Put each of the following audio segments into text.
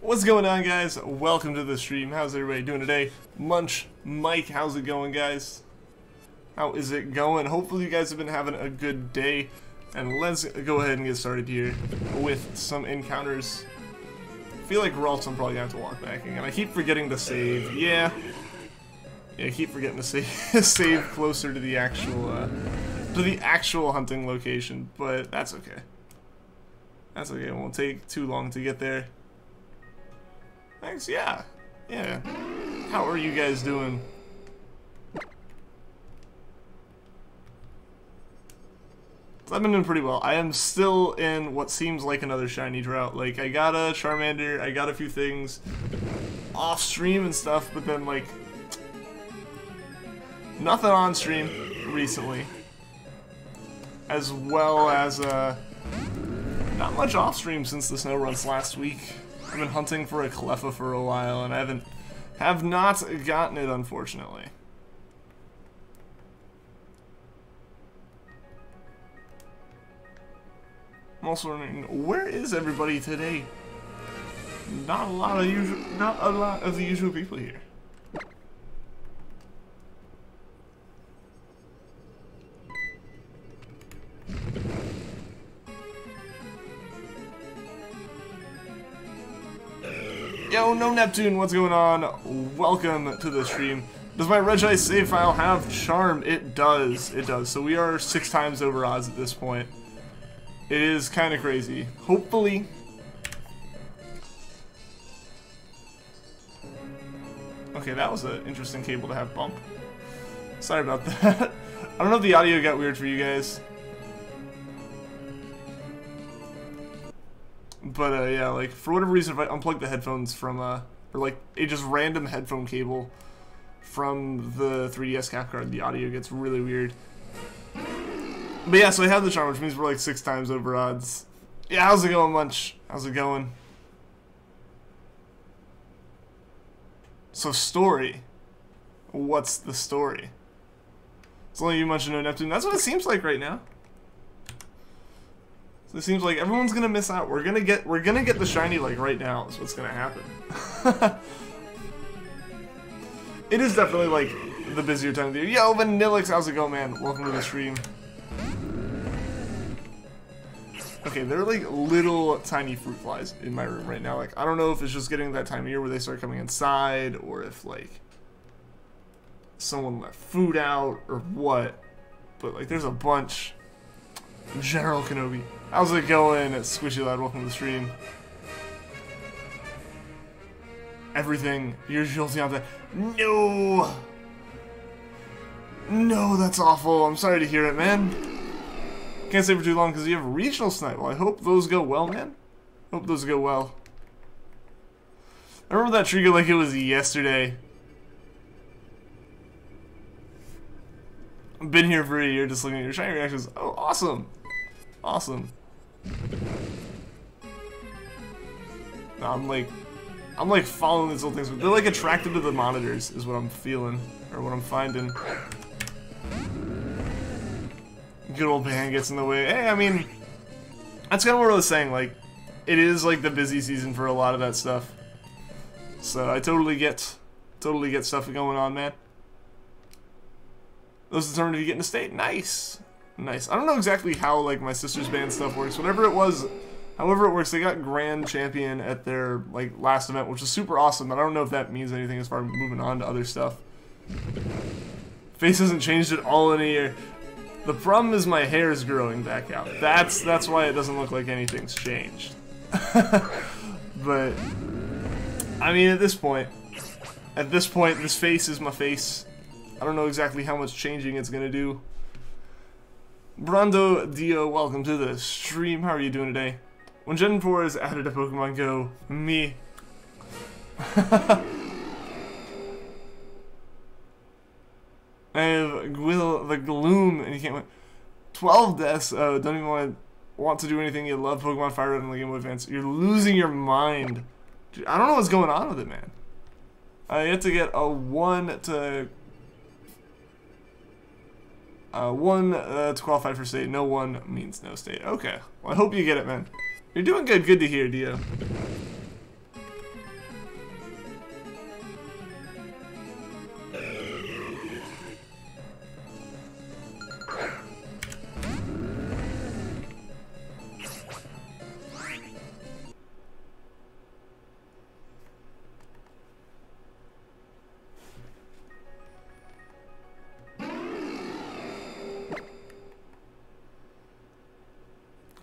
What's going on, guys? Welcome to the stream. How's everybody doing today? Munch, Mike, how's it going, guys? How is it going? Hopefully you guys have been having a good day. And let's go ahead and get started here with some encounters. I feel like Ralts I'm probably going to have to walk back again. I keep forgetting to save. Yeah, I keep forgetting to save, save closer to the actual hunting location, but that's okay. That's okay. It won't take too long to get there. Thanks. Yeah. How are you guys doing? I've been doing pretty well. I am still in what seems like another shiny drought. Like, I got a Charmander, I got a few things off stream and stuff, but then, like, nothing on stream recently. As well as, not much off stream since the snow runs last week. I've been hunting for a Cleffa for a while, and I have not gotten it, unfortunately. I'm also wondering, where is everybody today? Not a lot of the usual people here. Yo, no Neptune, what's going on? Welcome to the stream. Does my Regice save file have charm? It does. So we are 6 times over odds at this point. It is kind of crazy. Hopefully. Okay, that was an interesting cable to have bump. Sorry about that. I don't know if the audio got weird for you guys. But yeah, like, for whatever reason, if I unplug the headphones from, or like a just random headphone cable from the 3DS cap card, the audio gets really weird. But yeah, so I have the charm, which means we're like 6 times over odds. Yeah, how's it going, Munch? How's it going? So, story. What's the story? It's only you, Munch, and no Neptune. That's what it seems like right now. So it seems like everyone's gonna miss out. We're gonna get the shiny like right now. Is what's gonna happen. It is definitely like the busier time of the year. Yo, Vanillix, how's it going, man? Welcome to the stream. Okay, there are like little tiny fruit flies in my room right now. Like, I don't know if it's just getting that time of year where they start coming inside, or if like someone left food out, or what. But like, there's a bunch. General Kenobi, how's it going? It's Squishy Lad, welcome to the stream. Everything, you're jolting out that. No, that's awful. I'm sorry to hear it, man. Can't stay for too long because you have a regional snipe. Well, I hope those go well, man. Hope those go well. I remember that Treecko like it was yesterday. I've been here for a year just looking at your shiny reactions. Oh, awesome. Awesome. No, I'm like following these little things. They're like attracted to the monitors is what I'm feeling. Or what I'm finding. Good old band gets in the way. Hey, I mean, that's kind of what I was saying. Like, it is like the busy season for a lot of that stuff. So I totally get stuff going on, man. Those determined to get in the state. Nice. Nice. I don't know exactly how like my sister's band stuff works. Whatever it was, however it works, they got grand champion at their like last event, which is super awesome. But I don't know if that means anything as far as moving on to other stuff. Face hasn't changed at all in a year. The problem is my hair is growing back out. That's why it doesn't look like anything's changed. But I mean, at this point, this face is my face. I don't know exactly how much changing it's gonna do. Brando Dio, welcome to the stream. How are you doing today? When Gen 4 is added to Pokemon Go, me. I have Gwil the Gloom, and you can't win. 12 deaths. Don't even want to do anything. You love Pokemon Fire Red and the Game Boy Advance. You're losing your mind. Dude, I don't know what's going on with it, man. You have to get a 1 to... 1 to qualify for state. No 1 means no state. Okay. Well, I hope you get it, man. You're doing good. Good to hear, Dio.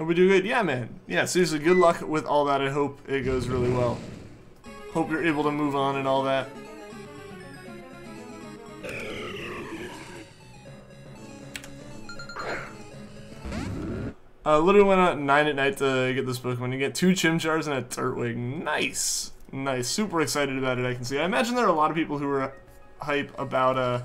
Hope we do good. Yeah, man. Yeah, seriously, good luck with all that. I hope it goes really well. Hope you're able to move on and all that. Literally went out 9 at night to get this Pokemon. You get 2 Chimchars and a Turtwig. Nice. Nice. Super excited about it, I can see. I imagine there are a lot of people who are hype about,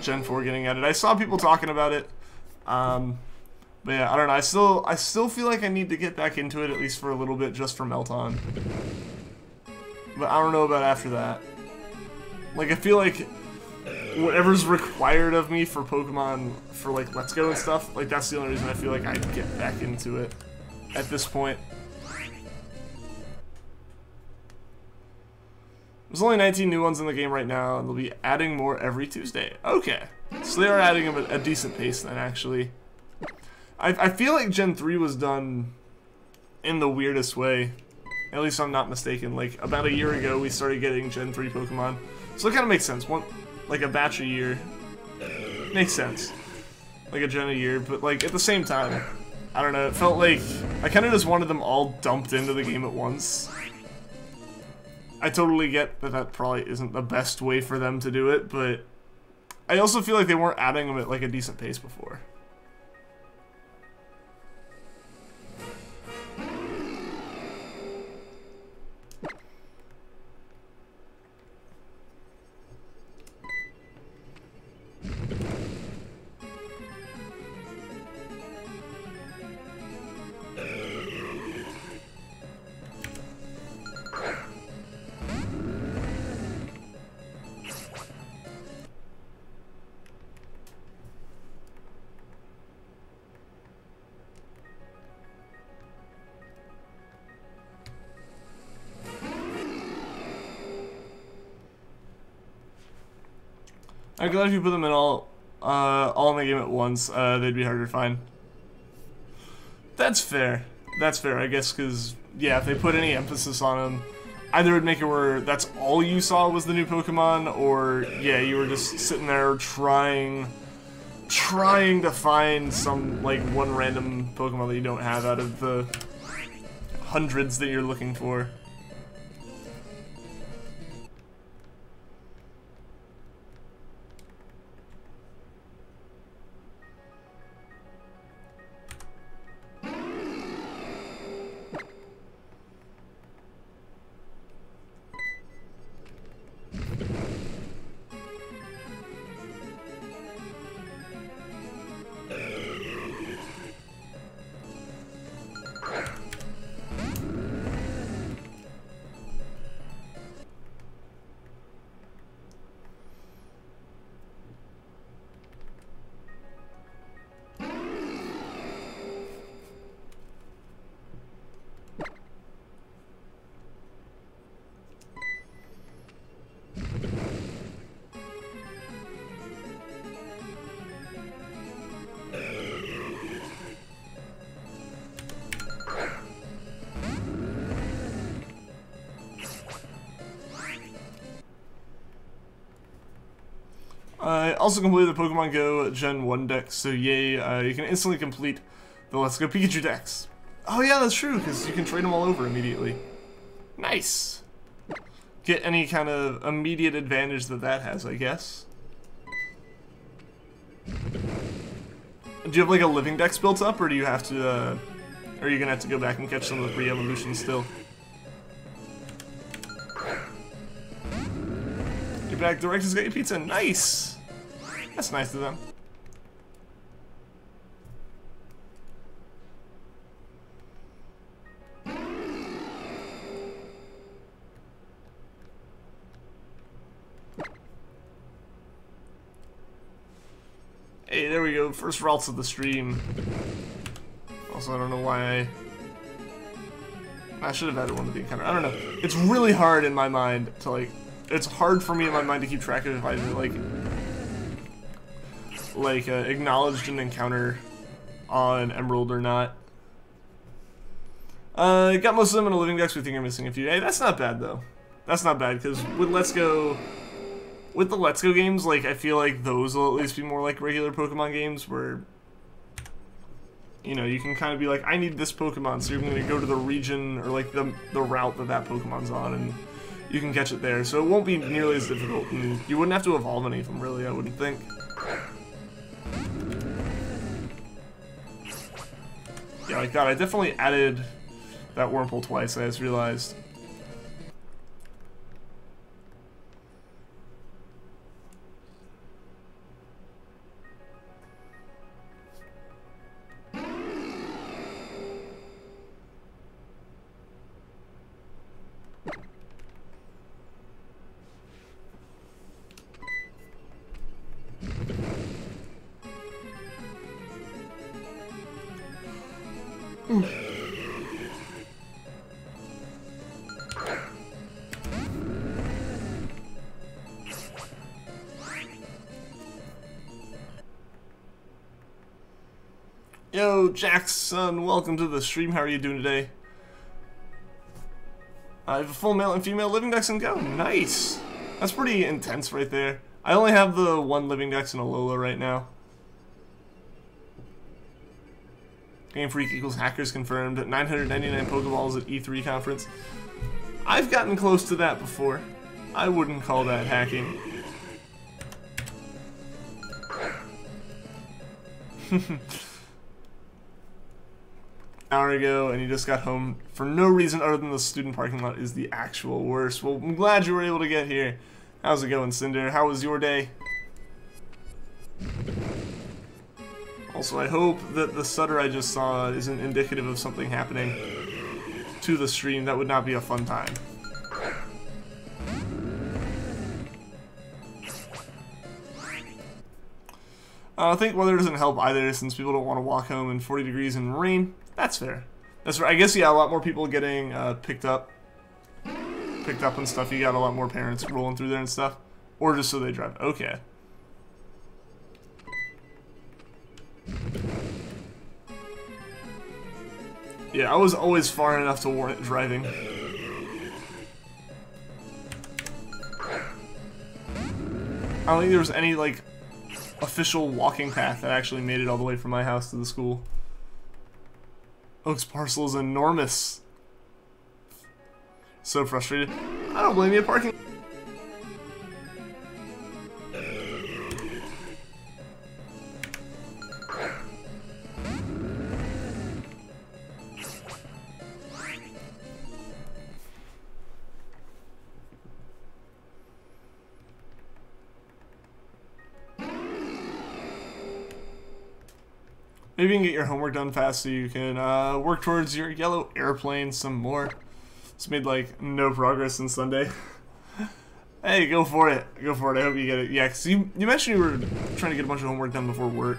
Gen 4 getting added. I saw people talking about it. But yeah, I don't know. I still feel like I need to get back into it, at least for a little bit, just for Melton. But I don't know about after that. Like, I feel like whatever's required of me for Pokemon, for like Let's Go and stuff, like that's the only reason I feel like I'd get back into it at this point. There's only 19 new ones in the game right now, and they'll be adding more every Tuesday. Okay, so they are adding a decent pace then, actually. I feel like Gen 3 was done in the weirdest way. At least I'm not mistaken. Like, about a year ago, we started getting Gen 3 Pokemon. So it kind of makes sense. Like a batch a year. Makes sense. Like a gen a year, but like at the same time, I don't know, it felt like I kind of just wanted them all dumped into the game at once. I totally get that that probably isn't the best way for them to do it, but I also feel like they weren't adding them at like a decent pace before. I'm glad if you put them in all in the game at once, they'd be harder to find. That's fair. That's fair, I guess, because, yeah, if they put any emphasis on them, either it would make it where that's all you saw was the new Pokemon, or, yeah, you were just sitting there trying to find some, like, one random Pokemon that you don't have out of the hundreds that you're looking for. I also completed the Pokemon Go Gen 1 dex, so yay, you can instantly complete the Let's Go Pikachu dex. Oh yeah, that's true, because you can trade them all over immediately. Nice! Get any kind of immediate advantage that has, I guess. Do you have like a living dex built up, or do you have to, are you gonna have to go back and catch some of the pre-evolutions still? You're back, Director's got your pizza, nice! That's nice of them. Hey, there we go, first Ralts of the stream. Also, I don't know why I should have added one to the encounter. I don't know. It's really hard in my mind to, like, it's hard for me in my mind to keep track of if I acknowledged an encounter on Emerald or not. Got most of them in a living dex, we think I'm missing a few. Hey, that's not bad though. That's not bad, because with Let's Go, with the Let's Go games, like, I feel like those will at least be more like regular Pokemon games where, you know, you can kind of be like, I need this Pokemon, so you're going to go to the region or like the route that Pokemon's on, and you can catch it there. So it won't be nearly as difficult, and you wouldn't have to evolve any of them, really, I wouldn't think. Yeah, like that. I definitely added that Wurmple twice, I just realized. Yo, Jackson, welcome to the stream. How are you doing today? I have a full male and female living dex and go. Nice. That's pretty intense right there. I only have the one living dex and a Alola right now. Game Freak equals hackers confirmed. 999 Pokeballs at E3 conference. I've gotten close to that before. I wouldn't call that hacking. Hour ago, and you just got home for no reason other than the student parking lot is the actual worst. Well, I'm glad you were able to get here. How's it going, Cinder? How was your day? Also, I hope that the stutter I just saw isn't indicative of something happening to the stream. That would not be a fun time. I think weather doesn't help either, since people don't want to walk home in 40 degrees and rain. That's fair. That's right. I guess, yeah, a lot more people getting picked up and stuff. You got a lot more parents rolling through there and stuff. Or just so they drive. Okay. Yeah, I was always far enough to warrant driving. I don't think there was any, like, official walking path that actually made it all the way from my house to the school. Oak's parcel is enormous. So frustrated. I don't blame you. Parking. Maybe you can get your homework done fast so you can work towards your yellow airplane some more. It's made like no progress since Sunday. Hey, go for it. Go for it. I hope you get it. Yeah, because you mentioned you were trying to get a bunch of homework done before work.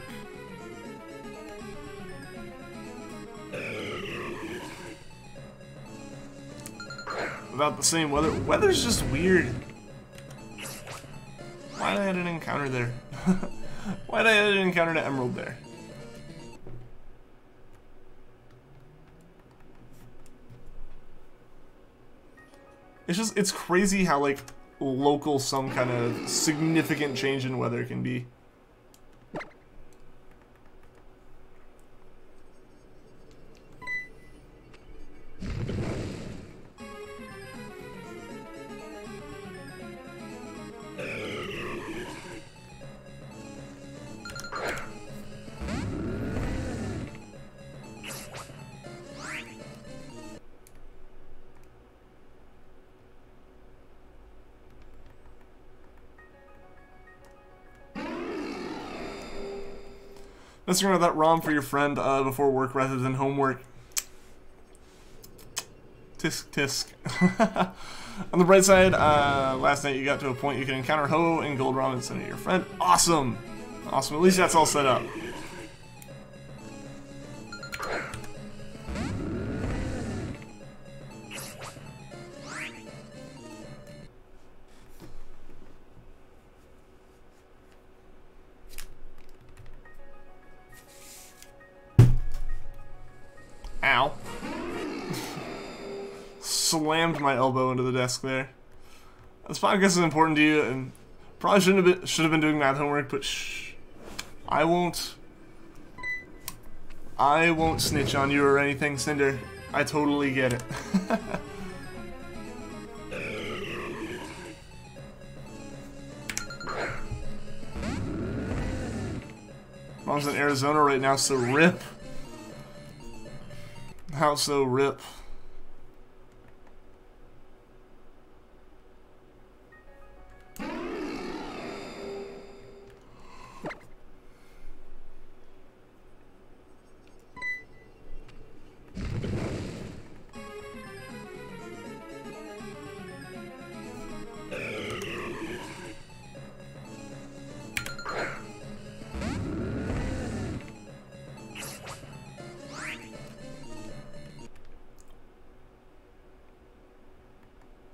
About the same weather. Weather's just weird. Why did I add an encounter there? Why did I add an encounter to Emerald there? It's just, it's crazy how, like, local some kind of significant change in weather can be. Messing around with that ROM for your friend before work rather than homework. Tisk tisk. On the bright side, last night you got to a point you can encounter Ho and Gold ROM and send it to your friend. Awesome! Awesome, at least that's all set up. Ow. Slammed my elbow into the desk there. This podcast is important to you, and Probably should have been doing math homework, but shh. I won't snitch on you or anything, Cinder. I totally get it. Mom's in Arizona right now, so rip. How so rip?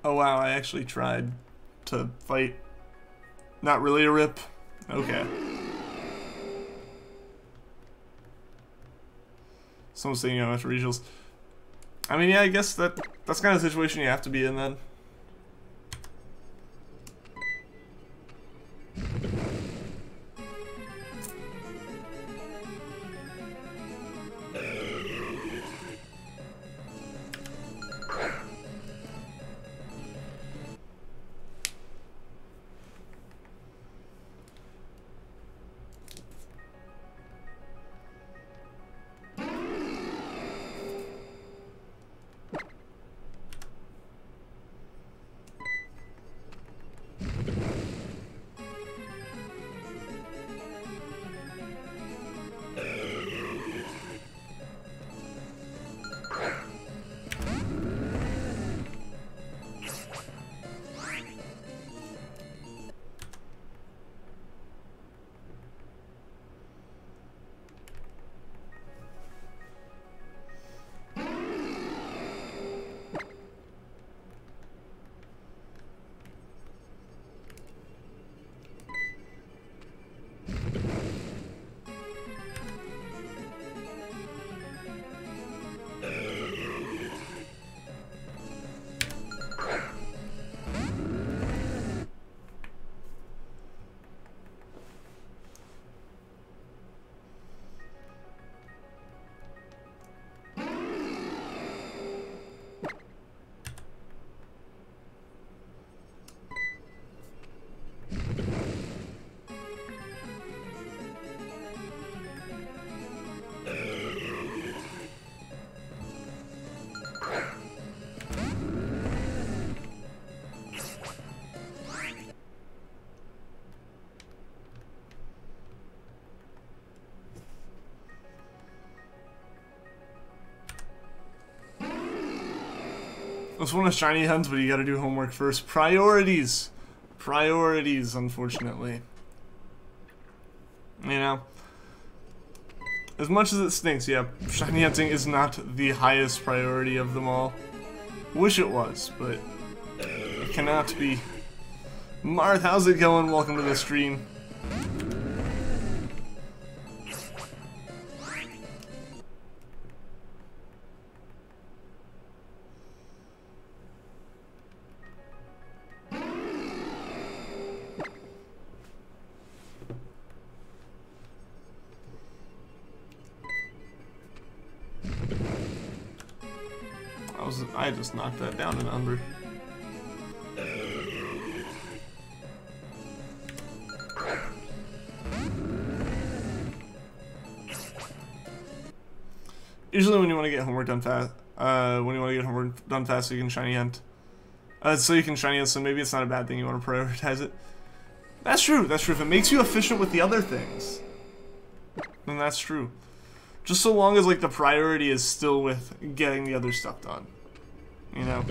Oh wow, I actually tried to fight. Not really a rip? Okay. Someone's saying, you know, after regionals. I mean, yeah, I guess that's kind of the situation you have to be in then. This one is shiny hunts, but you gotta do homework first. Priorities! Priorities, unfortunately. You know? As much as it stinks, yeah, shiny hunting is not the highest priority of them all. Wish it was, but it cannot be. Marth, how's it going? Welcome to the stream. I just knocked that down and under. Usually when you want to get homework done fast, so you can shiny hunt. So maybe it's not a bad thing, you want to prioritize it. That's true, that's true. If it makes you efficient with the other things, then that's true. Just so long as, like, the priority is still with getting the other stuff done. You know?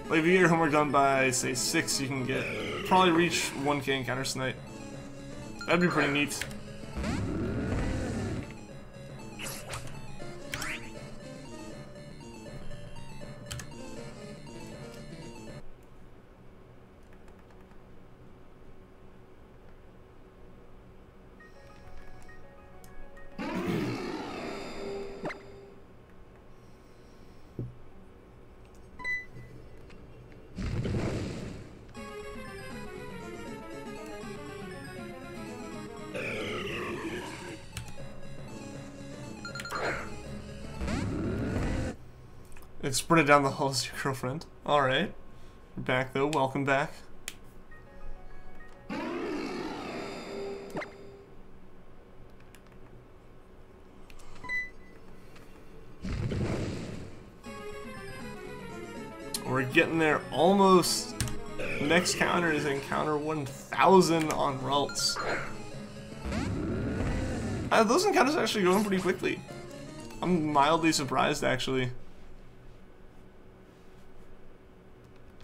Like, if you get your homework done by, say, 6, you can probably reach 1K encounters tonight. That'd be pretty neat. It sprinted down the hall as your girlfriend. Alright. We're back though, welcome back. We're getting there almost. Next counter is encounter 1000 on Ralts. Those encounters are actually going pretty quickly. I'm mildly surprised, actually.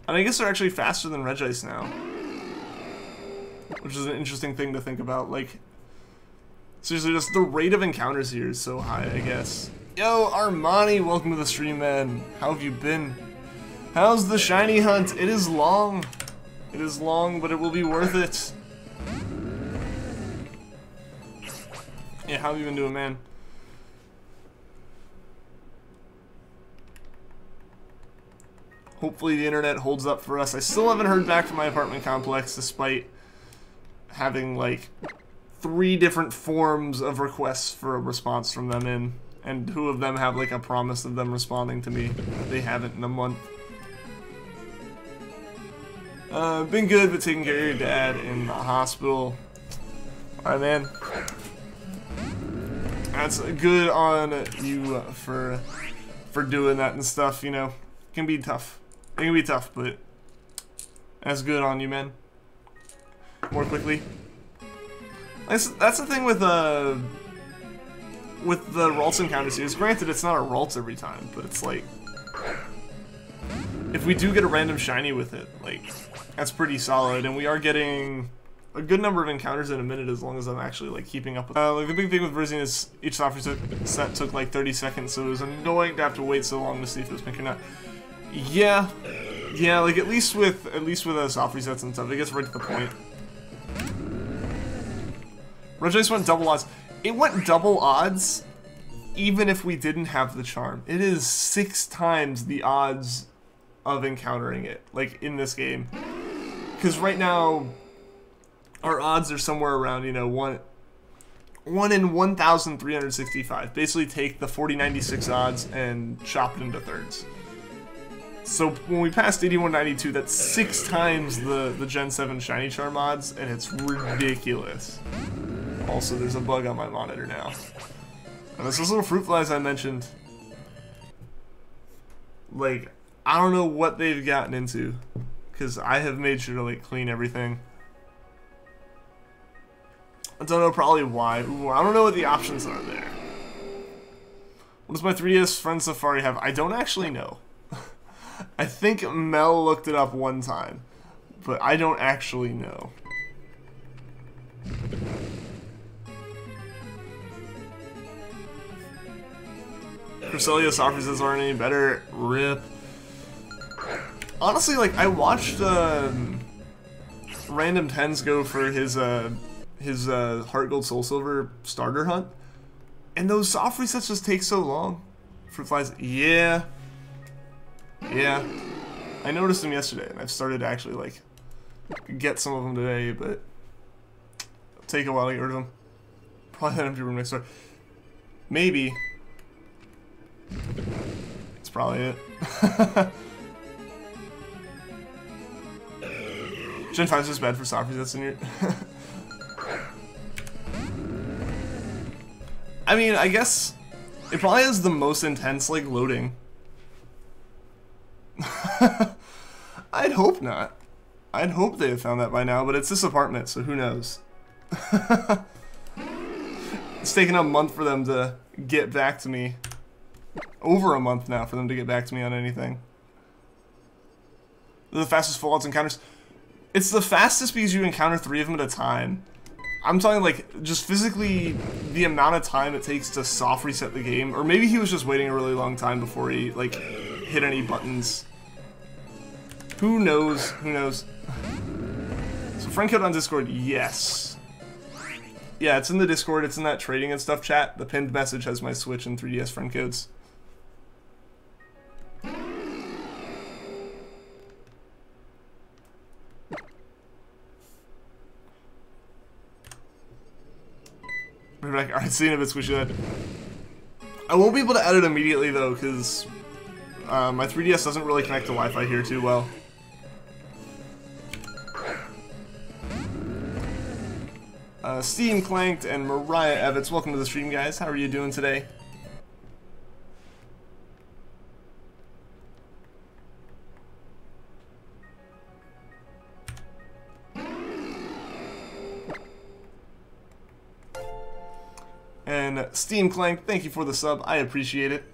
And I guess they're actually faster than Regice now. Which is an interesting thing to think about. Like, seriously, just the rate of encounters here is so high, I guess. Yo, Armani, welcome to the stream, man. How have you been? How's the shiny hunt? It is long. It is long, but it will be worth it. Yeah, how have you been doing, man? Hopefully the internet holds up for us. I still haven't heard back from my apartment complex, despite having, like, 3 different forms of requests for a response from them in. And 2 of them have, like, a promise of them responding to me. They haven't in a month. Been good, but taking care of your dad in the hospital. Alright, man. That's good on you for doing that and stuff, you know. It can be tough. It can be tough, but that's good on you, man. More quickly. That's the thing with the Ralts encounter series. Granted, it's not a Ralts every time, but it's like, if we do get a random shiny with it, like, that's pretty solid, and we are getting a good number of encounters in a minute as long as I'm actually, like, keeping up with like, the big thing with Regice is each software set took, like, 30 seconds, so it was annoying to have to wait so long to see if it was pink or not. Yeah, like, at least with soft resets and stuff, it gets right to the point. Regice went double odds. It went double odds even if we didn't have the charm. It is 6 times the odds of encountering it, like, in this game. Because right now, our odds are somewhere around, you know, 1 in 1,365. Basically take the 4096 odds and chop it into thirds. So when we passed 8192, that's 6 times the Gen 7 Shiny Charm odds, and it's ridiculous. Also, there's a bug on my monitor now. And those little fruit flies I mentioned, like, I don't know what they've gotten into, because I have made sure to, like, clean everything. I don't know probably why. Ooh, I don't know what the options are there. What does my 3DS friend Safari have? I don't actually know. I think Mel looked it up one time, but I don't actually know. Cresselia soft resets aren't any better. RIP. Honestly, like, I watched Random Tens go for his Heart Gold Soul Silver starter hunt, and those soft resets just take so long. Fruit flies, yeah. I noticed them yesterday, and I've started to actually, like, get some of them today, but it'll take a while to get rid of them. Probably that empty room next door. Maybe. That's probably it. Gen 5 is just bad for soft resets in here. I mean, I guess it probably has the most intense, like, loading. I'd hope not. I'd hope they have found that by now, but it's this apartment, so who knows. It's taken a month for them to get back to me. Over a month now for them to get back to me on anything. They're the fastest full odds encounters. It's the fastest because you encounter 3 of them at a time. I'm talking, like, just physically the amount of time it takes to soft reset the game. Or maybe he was just waiting a really long time before he, like, hit any buttons. Who knows? Who knows? So friend code on Discord, yes. Yeah, it's in the Discord, it's in that trading and stuff chat. The pinned message has my Switch and 3DS friend codes. Alright, seeing if it's Wishiwashi. I won't be able to edit immediately though, because My 3DS doesn't really connect to Wi-Fi here too well. Steam Clanked and Mariah Evans, welcome to the stream, guys. How are you doing today? And Steam Clank, thank you for the sub. I appreciate it.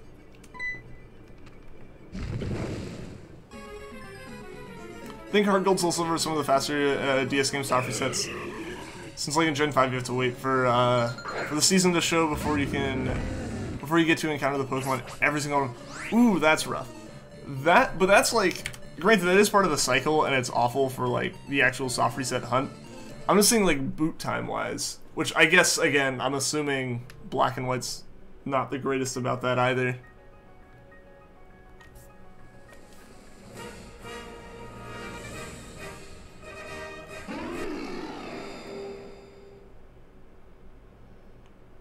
I think Heart Gold, Soul Silver are some of the faster DS game soft resets. Since like in Gen 5 you have to wait for the season to show before you get to encounter the Pokemon every single one. Ooh, that's rough. But that's like, granted that is part of the cycle and it's awful for like the actual soft reset hunt. I'm just saying like boot time wise, which I guess again I'm assuming Black and White's not the greatest about that either.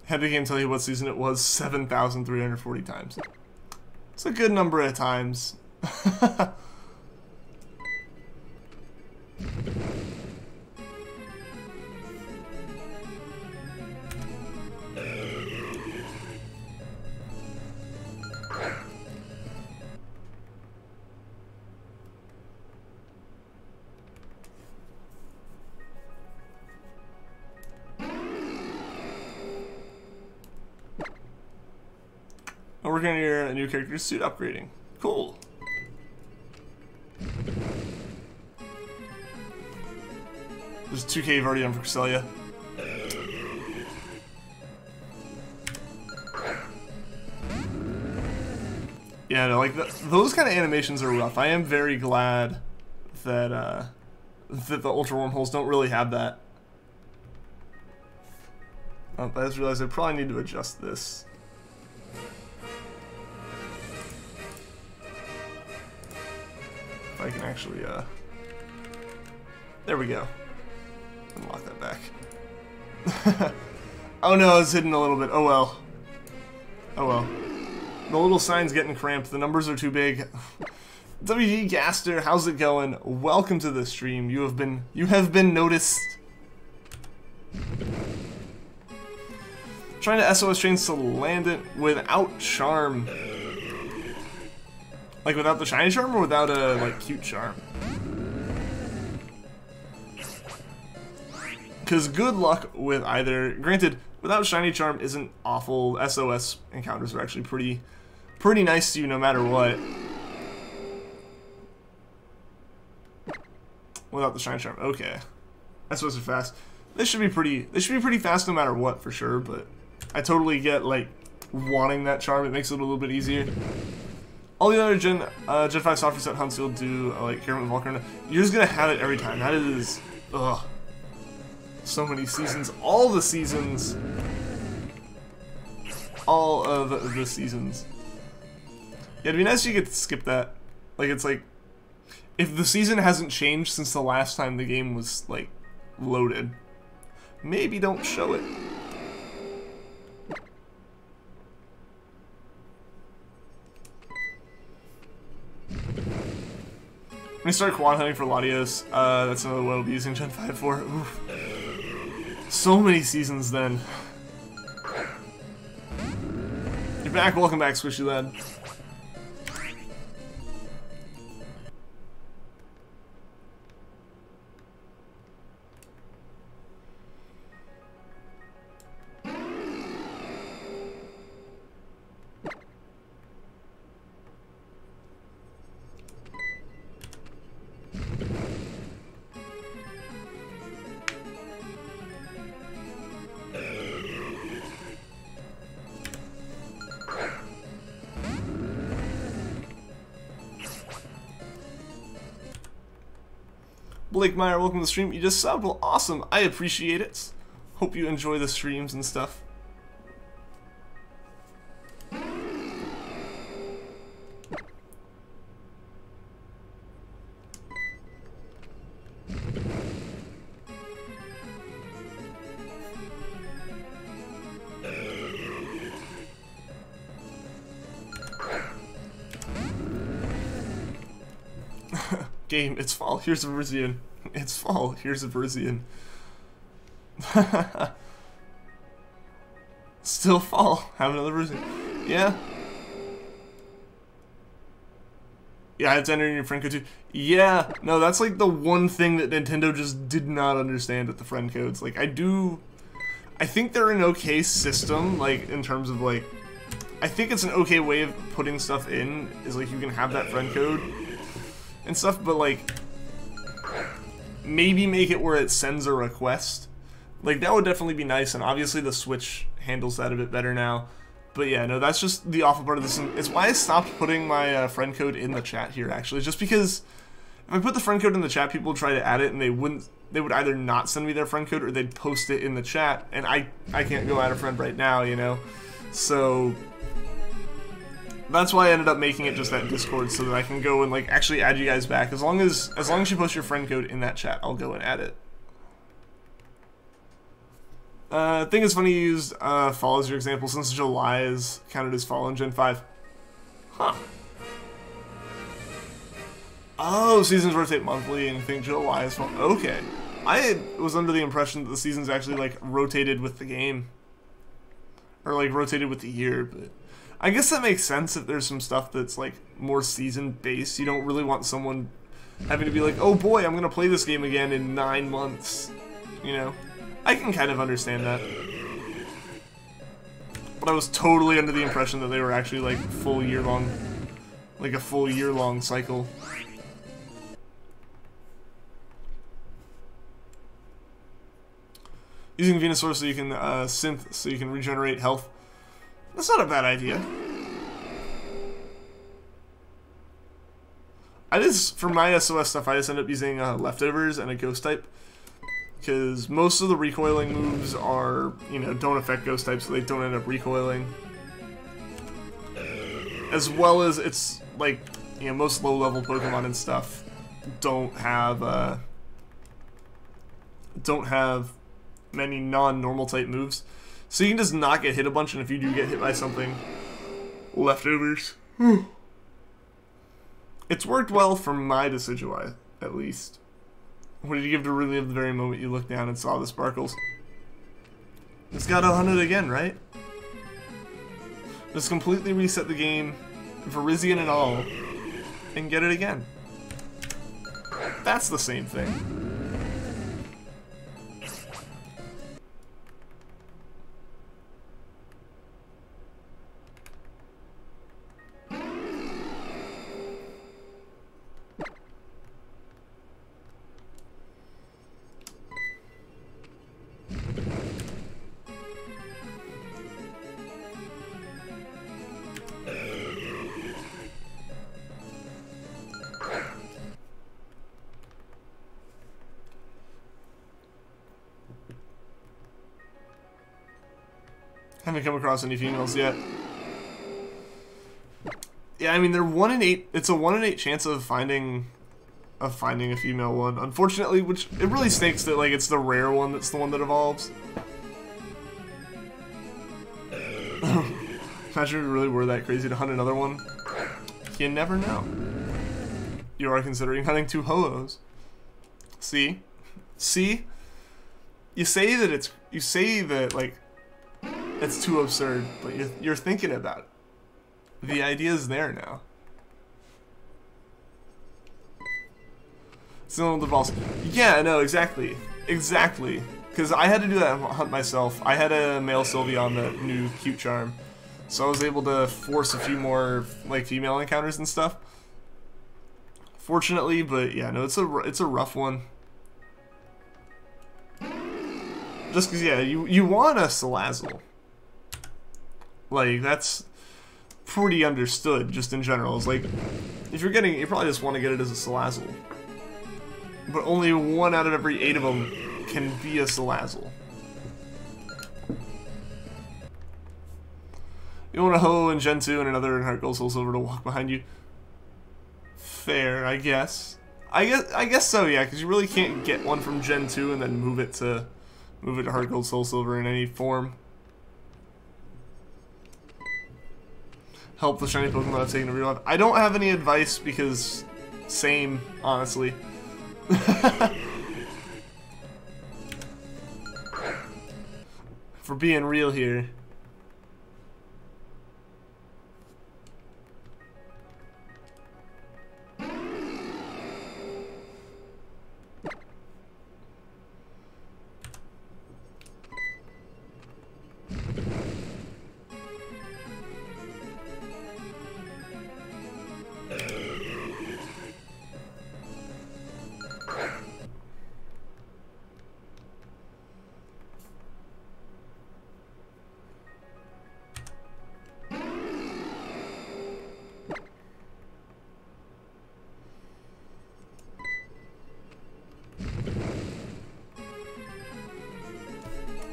Had the game tell you what season it was 7,340 times. It's a good number of times. Working on your new character suit upgrading. Cool. There's 2K you've already done for Cresselia. Yeah, no, like those kind of animations are rough. I am very glad that that the Ultra Wormholes don't really have that. Oh, but I just realized I probably need to adjust this. If I can actually, there we go. Unlock that back. Oh no, it's hidden a little bit. Oh well. Oh well. The little sign's getting cramped. The numbers are too big. WG Gaster, how's it going? Welcome to the stream. You have been noticed. Trying to SOS trains to land it without charm. Like without the shiny charm or without a like cute charm? Because good luck with either. Granted, without shiny charm isn't awful. SOS encounters are actually pretty nice to you no matter what. Without the shiny charm, okay. SOS are fast. They should be pretty fast no matter what for sure. But I totally get like wanting that charm. It makes it a little bit easier. All the other Gen 5 soft reset hunts you'll do, like Kermit Volcarona, you're just gonna have it every time. That is, ugh. So many seasons. All the seasons. All of the seasons. Yeah, it'd be nice if you could skip that. Like, it's like, if the season hasn't changed since the last time the game was, like, loaded, maybe don't show it. When you start quad hunting for Latios, that's another one I'll be using Gen 5 for. Oof. So many seasons then. You're back, welcome back, Squishy Lad. Blake Meyer, welcome to the stream. You just subbed. Well, awesome. I appreciate it. Hope you enjoy the streams and stuff. game. It's fall. Here's a Virizion. It's fall. Here's a Virizion. Still fall. Have another Virizion. Yeah. Yeah, I have to enter in your friend code too. Yeah. No, that's like the one thing that Nintendo just did not understand with the friend codes. Like, I think they're an okay system, like, in terms of, like, I think it's an okay way of putting stuff in, is, like, you can have that friend code and stuff, but, like, maybe make it where it sends a request. Like, that would definitely be nice, and obviously the Switch handles that a bit better now. But yeah, no, that's just the awful part of this. It's why I stopped putting my friend code in the chat here, actually, just because if I put the friend code in the chat, people would try to add it, and they would either not send me their friend code, or they'd post it in the chat, and I can't go add a friend right now, you know? So that's why I ended up making it just that Discord, so that I can go and, like, actually add you guys back. As long as you post your friend code in that chat, I'll go and add it. I think it's funny you used fall as your example, since July is counted as fall in Gen 5. Huh. Oh, seasons rotate monthly, and you think July is fall. Okay. I was under the impression that the seasons actually, like, rotated with the game. Or, like, rotated with the year, but I guess that makes sense if there's some stuff that's, like, more season-based. You don't really want someone having to be like, oh boy, I'm gonna play this game again in 9 months, you know? I can kind of understand that. But I was totally under the impression that they were actually, like, full year-long, like a full year-long cycle. Using Venusaur so you can synth, so you can regenerate health. That's not a bad idea. For my SOS stuff, I just end up using leftovers and a ghost type. Because most of the recoiling moves are, you know, don't affect ghost types, so they don't end up recoiling. As well as it's, like, you know, most low-level Pokemon and stuff don't have many non-normal type moves. So you can just not get hit a bunch, and if you do get hit by something, leftovers. It's worked well for my Decidueye, at least. What did you give to relive the very moment you looked down and saw the sparkles? It's got 100 again, right? Just completely reset the game, Virizion and all, and get it again. That's the same thing. Haven't come across any females yet. Yeah, I mean they're 1 in 8. It's a 1 in 8 chance of finding a female one. Unfortunately, which it really stinks that like it's the rare one that's the one that evolves. Imagine if we really were that crazy to hunt another one. You never know. You are considering hunting 2 Ho-Ohs. See? See? You say that like it's too absurd, but you're thinking about it. The idea's there now. Still the balls. Yeah, no, exactly. Exactly. Because I had to do that hunt myself. I had a male Sylvia on the new cute charm. So I was able to force a few more like female encounters and stuff. Fortunately, but yeah, no, it's a rough one. Just because, yeah, you want a Salazzle. Like, that's pretty understood, just in general. It's like, if you're getting it, you probably just want to get it as a Salazzle. But only 1 out of every 8 of them can be a Salazzle. You want a Ho and Gen 2 and another in Heart Gold Soul Silver to walk behind you? Fair, I guess. I guess so, yeah, because you really can't get one from Gen 2 and then move it to Heart Gold Soul Silver in any form. Help the shiny Pokemon I've taken to real life. I don't have any advice because Same, honestly. For being real here.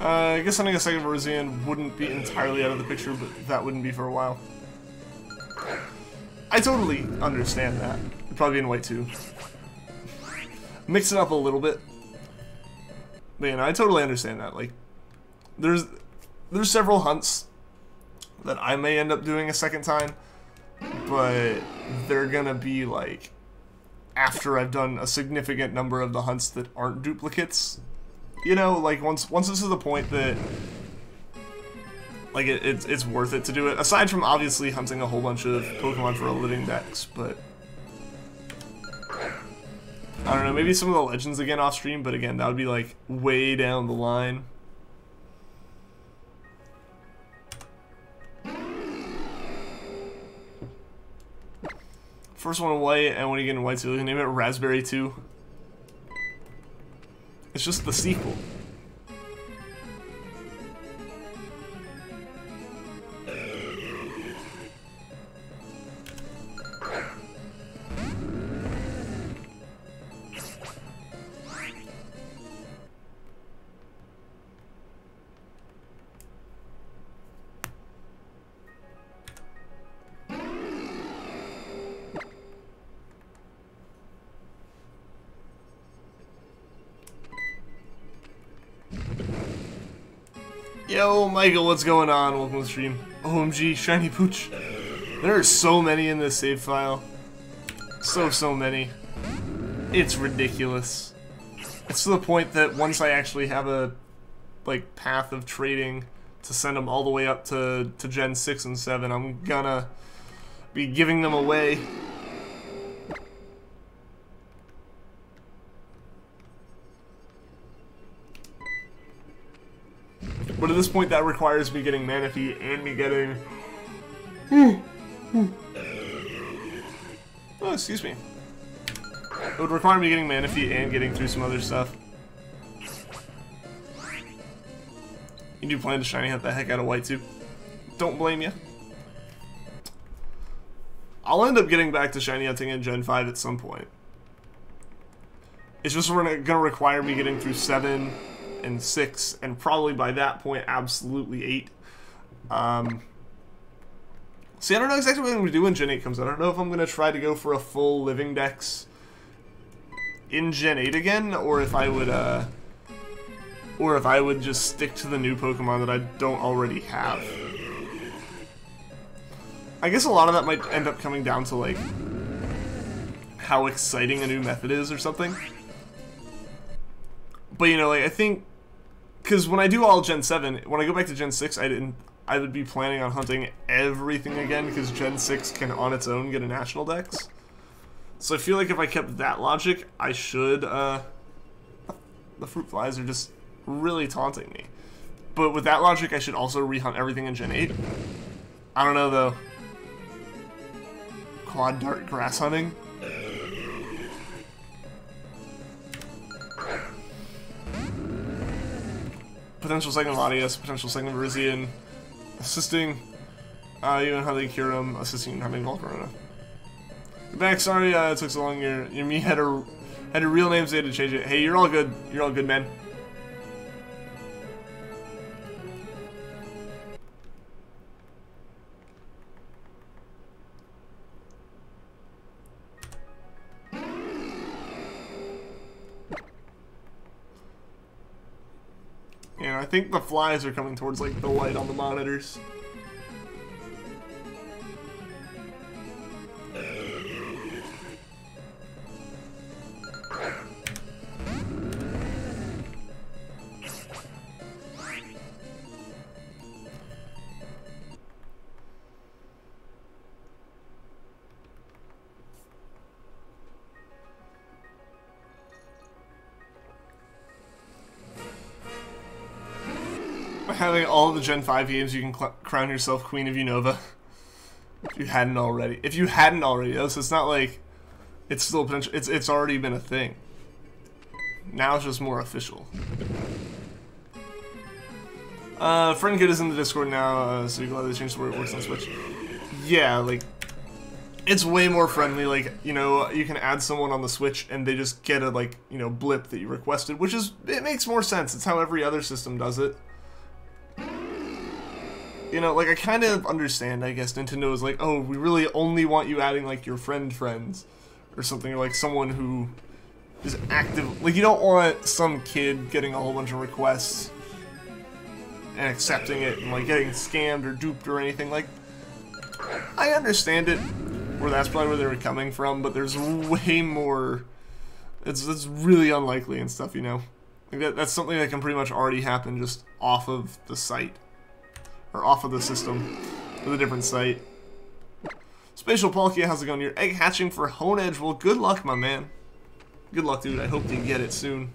I guess sending a second Venusaur wouldn't be entirely out of the picture, but that wouldn't be for a while. I totally understand that. It'd probably be in white too. Mix it up a little bit. But you know, I totally understand that. Like, there's several hunts that I may end up doing a second time, but they're gonna be like after I've done a significant number of the hunts that aren't duplicates. You know, like once it's to the point that like it's worth it to do it. Aside from obviously hunting a whole bunch of Pokemon for a living dex, but I don't know, maybe some of the legends again off stream, but again, that would be like way down the line. First one in white, and when you get in white, so you can name it Raspberry 2. It's just the sequel. Yo, Michael, what's going on? Welcome to the stream. OMG, shiny pooch. There are so many in this save file. So many. It's ridiculous. It's to the point that once I actually have a like path of trading to send them all the way up to Gen 6 and 7, I'm gonna be giving them away. But at this point, that requires me getting Manaphy and me getting... Oh, excuse me. It would require me getting Manaphy and getting through some other stuff. You do plan to shiny hunt the heck out of white too. Don't blame you. I'll end up getting back to shiny hunting in Gen 5 at some point. It's just gonna require me getting through 7... and 6, and probably by that point, absolutely 8. See, I don't know exactly what I'm going to do when Gen 8 comes out. I don't know if I'm going to try to go for a full living dex in Gen 8 again, or if I would just stick to the new Pokemon that I don't already have. I guess a lot of that might end up coming down to, like, how exciting a new method is or something. But, you know, like, I think... Because when I do all Gen 7, when I go back to Gen 6, I would be planning on hunting everything again, because Gen 6 can, on its own, get a national dex. So I feel like if I kept that logic, I should, The fruit flies are just really taunting me. But with that logic, I should also rehunt everything in Gen 8. I don't know, though. Quad dart grass hunting? Potential second Latias, potential second Venusaur, assisting you in hunting Kyurem, assisting in hunting Volcarona. Back, sorry it took so long. Your me had a real name, so they had to change it. Hey, you're all good. You're all good, man. Yeah, I think the flies are coming towards, like, the light on the monitors. having all the Gen 5 games, you can crown yourself Queen of Unova. If you hadn't already. If you hadn't already, though, so it's not like it's still potential. It's already been a thing. Now it's just more official. Friend Kid is in the Discord now, so you can let it change the way it works on Switch. Yeah, like, it's way more friendly. Like, you know, you can add someone on the Switch and they just get a, like, you know, blip that you requested, which is, it makes more sense. It's how every other system does it. You know, like, I kind of understand, I guess, Nintendo is like, oh, we really only want you adding, like, your friends, or something, or, like, someone who is active. Like, you don't want some kid getting a whole bunch of requests and accepting it and, like, getting scammed or duped or anything. Like, I understand it, where that's probably where they were coming from, but there's way more, it's really unlikely and stuff, you know? Like, that's something that can pretty much already happen just off of the site. Or off of the system with a different site. Spatial Poochyena, how's it going? You're egg hatching for Honedge. Well, good luck, my man. Good luck, dude. I hope you get it soon.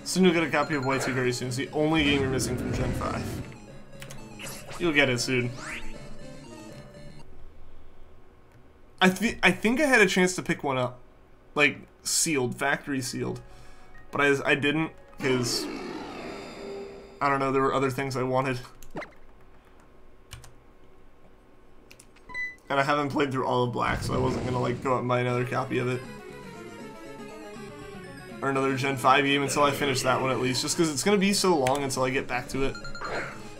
Soon you'll get a copy of Y2 very soon. It's the only game you're missing from Gen 5. You'll get it soon. I think I had a chance to pick one up. Like, sealed, factory sealed. But I didn't, because, I don't know, there were other things I wanted. And I haven't played through all of Black, so I wasn't gonna, like, go out and buy another copy of it. Or another Gen 5 game until I finish that one at least, just because it's going to be so long until I get back to it.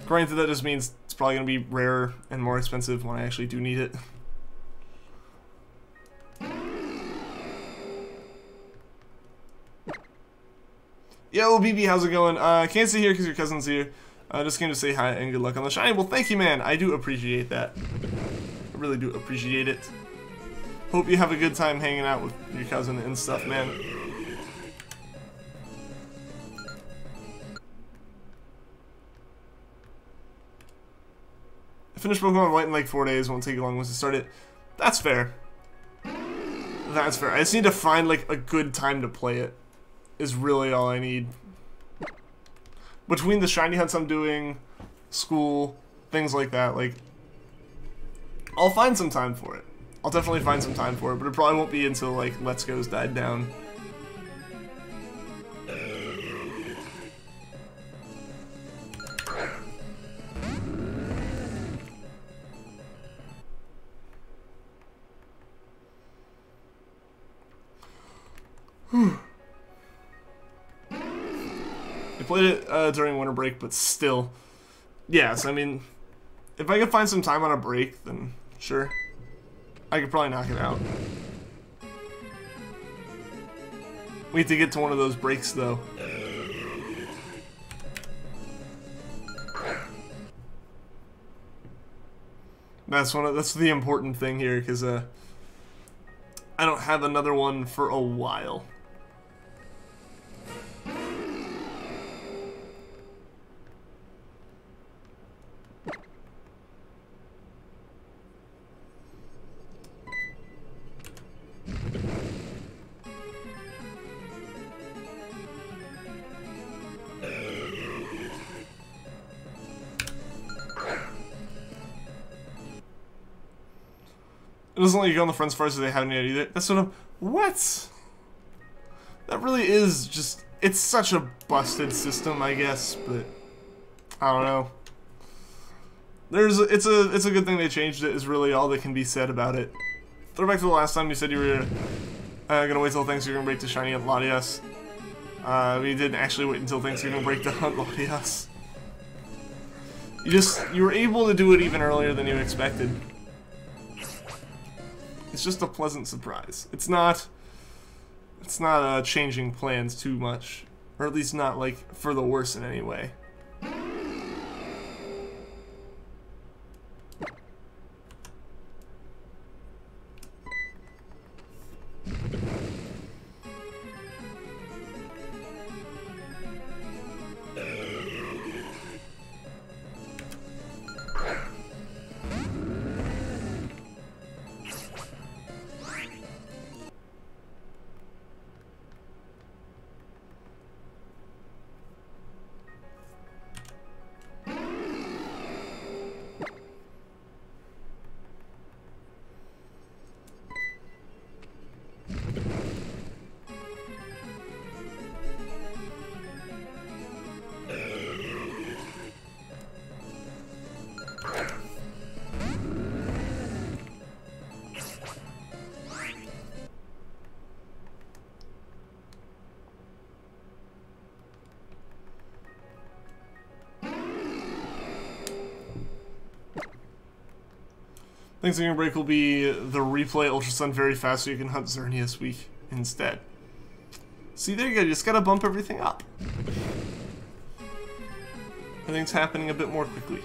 Granted, that just means it's probably going to be rarer and more expensive when I actually do need it. Yo, BB, how's it going? Can't stay here because your cousin's here. Just came to say hi and good luck on the shiny. Well, thank you, man. I do appreciate that. I really do appreciate it. Hope you have a good time hanging out with your cousin and stuff, man. I finished Pokemon White in like 4 days, won't take long once to start it. That's fair. That's fair. I just need to find like a good time to play it, is really all I need. Between the shiny hunts I'm doing, school, things like that, like, I'll find some time for it. I'll definitely find some time for it, but it probably won't be until like Let's Go's died down. I played it during winter break, but still. Yes, I mean, if I could find some time on a break, then sure. I could probably knock it out. We have to get to one of those breaks, though. That's the important thing here, because I don't have another one for a while. It doesn't let you go on the friends first as they haven't yet either. That's sort of... What? That really is just... It's such a busted system, I guess, but... I don't know. It's a good thing they changed it, is really all that can be said about it. Throw back to the last time you said you were gonna wait till Thanksgiving break to shiny at Latias. We didn't actually wait until Thanksgiving break to hunt Latias. You were able to do it even earlier than you expected. It's just a pleasant surprise. It's not It's not changing plans too much, or at least not like for the worse in any way. Things that can break will be the replay Ultra Sun very fast so you can hunt Xerneas weak instead. See, there you go, you just gotta bump everything up. Everything's happening a bit more quickly.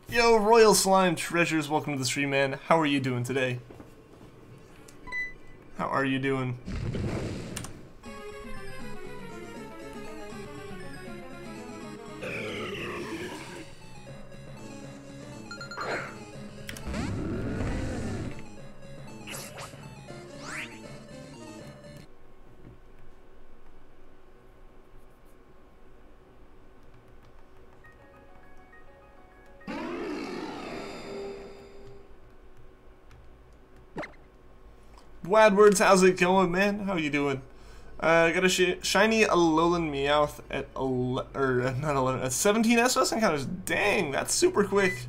Yo, Royal Slime Treasures, welcome to the stream, man. How are you doing today? How are you doing? Wadwords, how's it going, man? How you doing? Got a shiny Alolan Meowth at not 11, at 17 SOS encounters. Dang, that's super quick.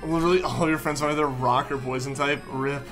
Literally all your friends are either rock or poison type. Rip.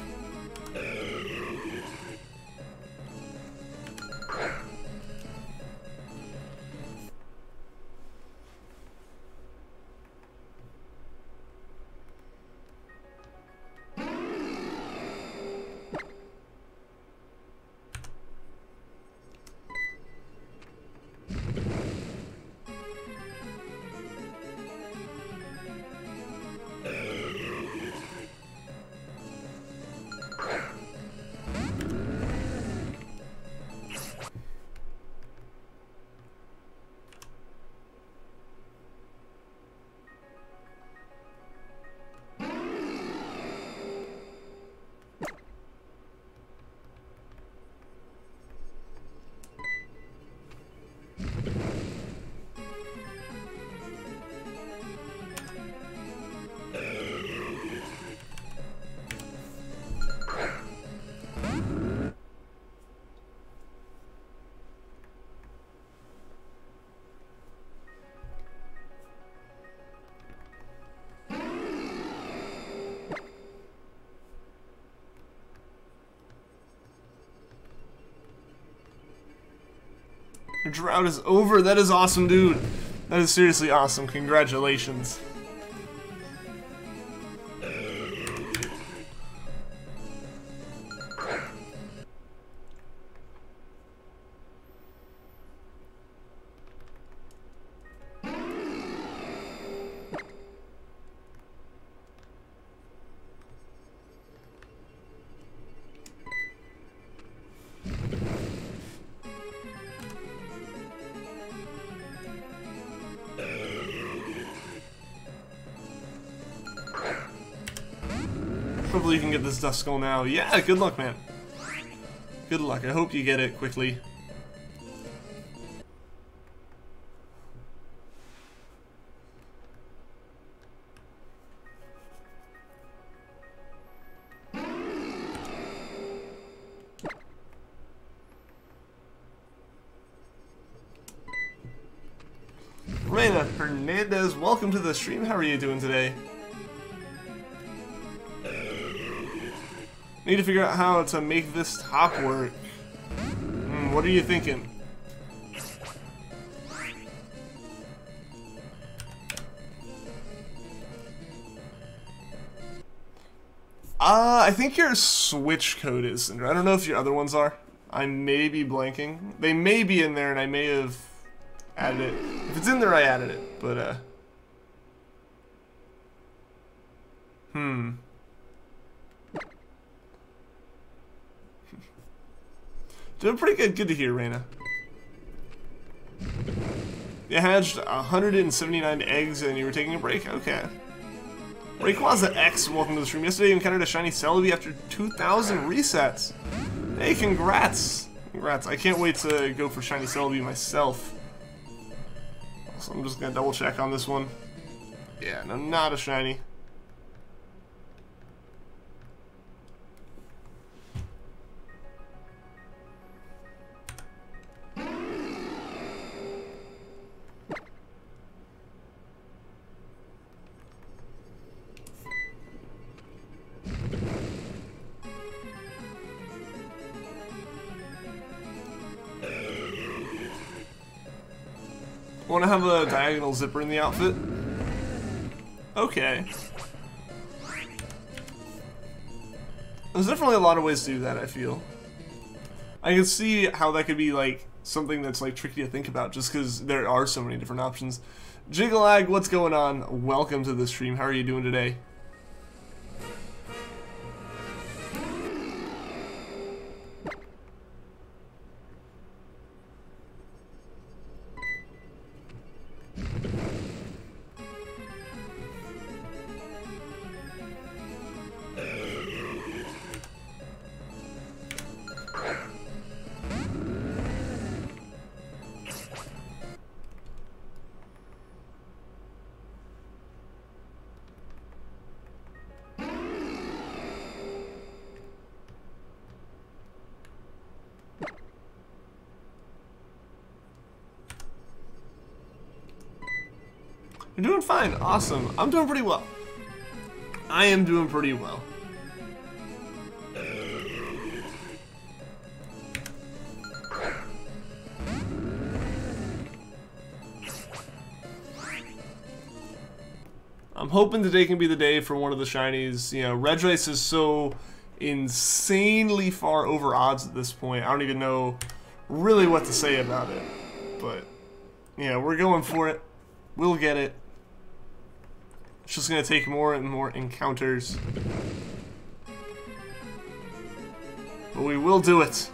Your drought is over. That is awesome, dude. That is seriously awesome. Congratulations. Hopefully you can get this Duskull now. Yeah, good luck, man. Good luck. I hope you get it quickly. Reina Hernandez, welcome to the stream. How are you doing today? Need to figure out how to make this top work. What are you thinking? I think your switch code is in there. I don't know if your other ones are. I may be blanking. They may be in there and I may have added it. If it's in there, I added it. But, Doing pretty good to hear, Reina. You hatched 179 eggs and you were taking a break? Okay. Rayquaza X, welcome to the stream. Yesterday you encountered a shiny Celebi after 2,000 resets. Hey, congrats! Congrats. I can't wait to go for shiny Celebi myself. So I'm just gonna double check on this one. Yeah, no, not a shiny. Want to have a diagonal zipper in the outfit? Okay. There's definitely a lot of ways to do that, I feel. I can see how that could be, like, something that's, like, tricky to think about, just because there are so many different options. Jiggleag, what's going on? Welcome to the stream. How are you doing today? You're doing fine. Awesome. I'm doing pretty well. I am doing pretty well. I'm hoping today can be the day for one of the shinies. You know, Regice is so insanely far over odds at this point. I don't even know really what to say about it. But, yeah, we're going for it. We'll get it. It's just going to take more and more encounters. But we will do it.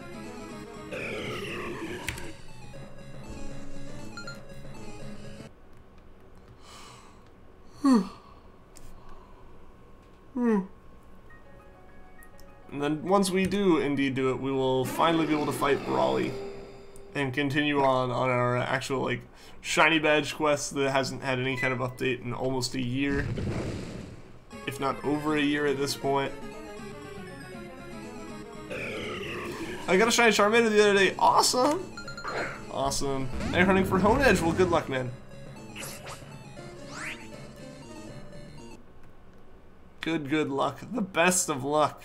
And then once we do indeed do it, we will finally be able to fight Brawly and continue on our actual like shiny badge quest that hasn't had any kind of update in almost a year, if not over a year at this point. I got a shiny Charmander the other day. Awesome! Awesome. Now you're hunting for Honedge. Well, good luck, man. Good luck. The best of luck.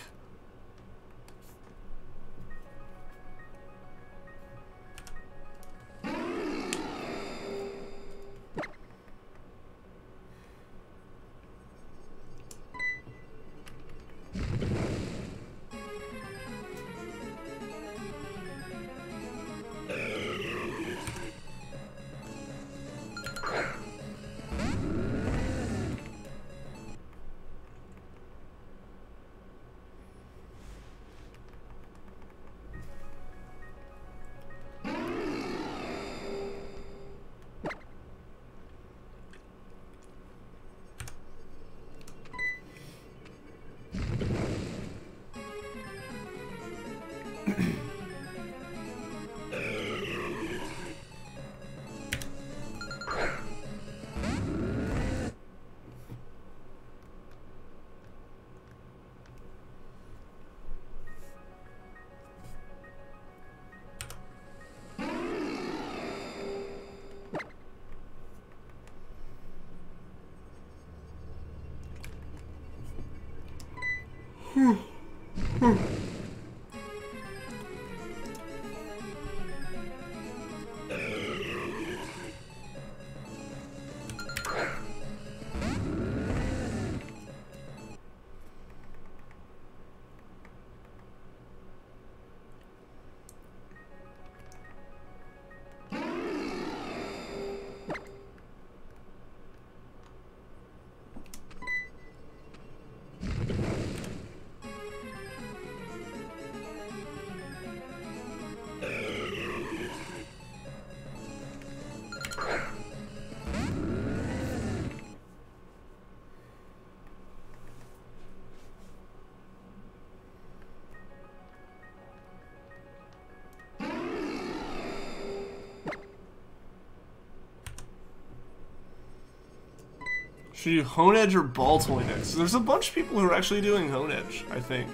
Should you Honedge or Baltoy next? There's a bunch of people who are actually doing Honedge, I think.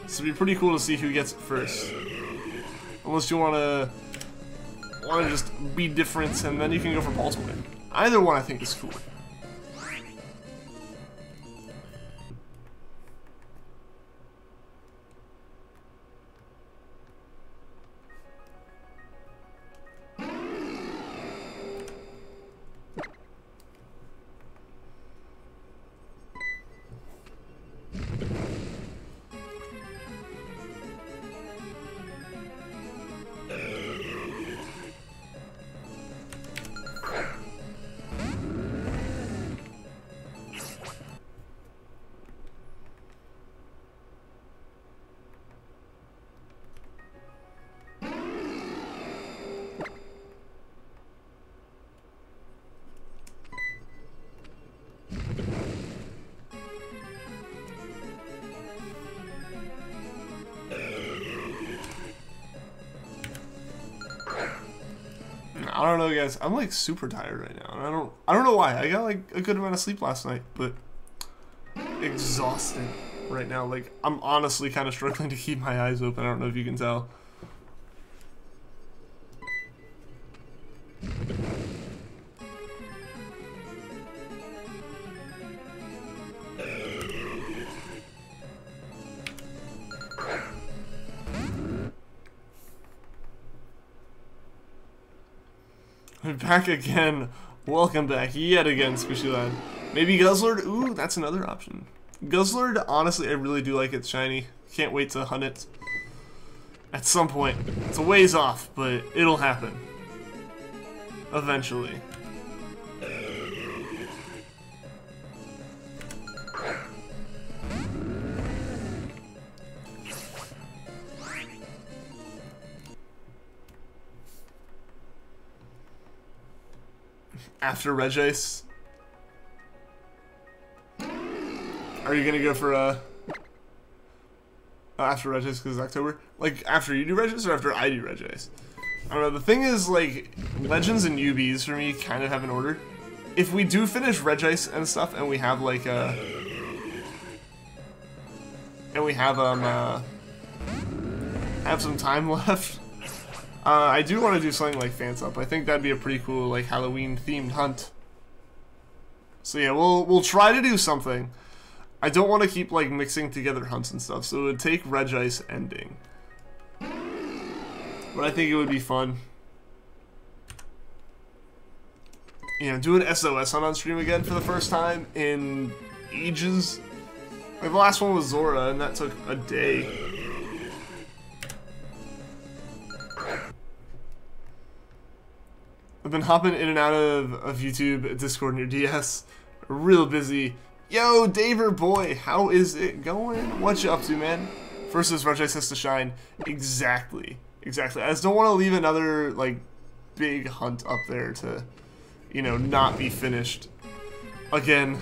So it'd be pretty cool to see who gets it first. Unless you wanna just be different and then you can go for Baltoy. Either one I think is cool. I don't know, guys. I'm like super tired right now, and I don't know why. I got like a good amount of sleep last night, but exhausted right now. Like I'm honestly kind of struggling to keep my eyes open. I don't know if you can tell. Back again. Welcome back yet again, Squishy Lad. Maybe Guzzlord? Ooh, that's another option. Guzzlord, honestly, I really do like its shiny. Can't wait to hunt it. At some point. It's a ways off, but it'll happen. Eventually. After Regice? Are you gonna go for after Regice because it's October? Like after you do Regice or after I do Regice? I don't know. The thing is, like, Legends and UBs for me kind of have an order. If we do finish Regice and stuff, and we have like have some time left. I do want to do something like Fans Up. I think that'd be a pretty cool, like, Halloween-themed hunt. So yeah, we'll try to do something. I don't want to keep, like, mixing together hunts and stuff, so it would take Regice ending. But I think it would be fun. You know, do an SOS hunt on stream again for the first time in ages. Like, the last one was Zora, and that took a day. I've been hopping in and out of YouTube, Discord, and your DS. Real busy. Yo, Daver boy, how is it going? What you up to, man? First is Regice has to shine. Exactly. Exactly. I just don't want to leave another, like, big hunt up there to, you know, not be finished. Again.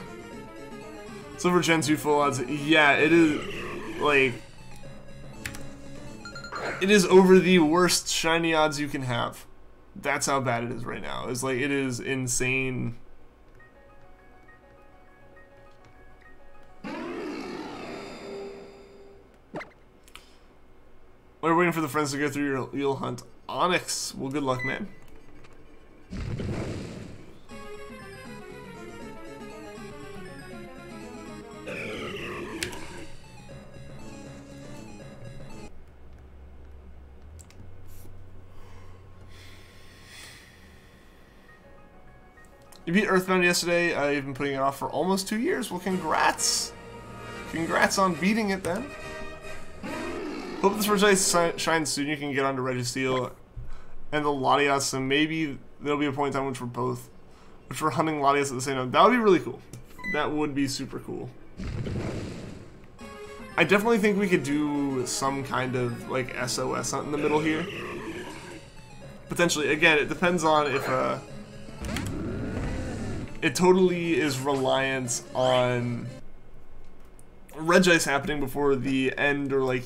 Silver Gen 2 full odds. Yeah, it is, like, it is over the worst shiny odds you can have. That's how bad it is right now. It's like, it is insane. We're waiting for the friends to go through your hunt. Onyx. Well, good luck, man. You beat Earthbound yesterday. You've been putting it off for almost 2 years. Well, congrats. Congrats on beating it, then. Hope this Regice shines soon. You can get onto Registeel and the Latias, so maybe there'll be a point in time which we're hunting Latias at the same time. That would be really cool. That would be super cool. I definitely think we could do some kind of, like, SOS hunt in the middle here. Potentially. Again, it depends on if, it totally is reliant on Regice happening before the end or, like,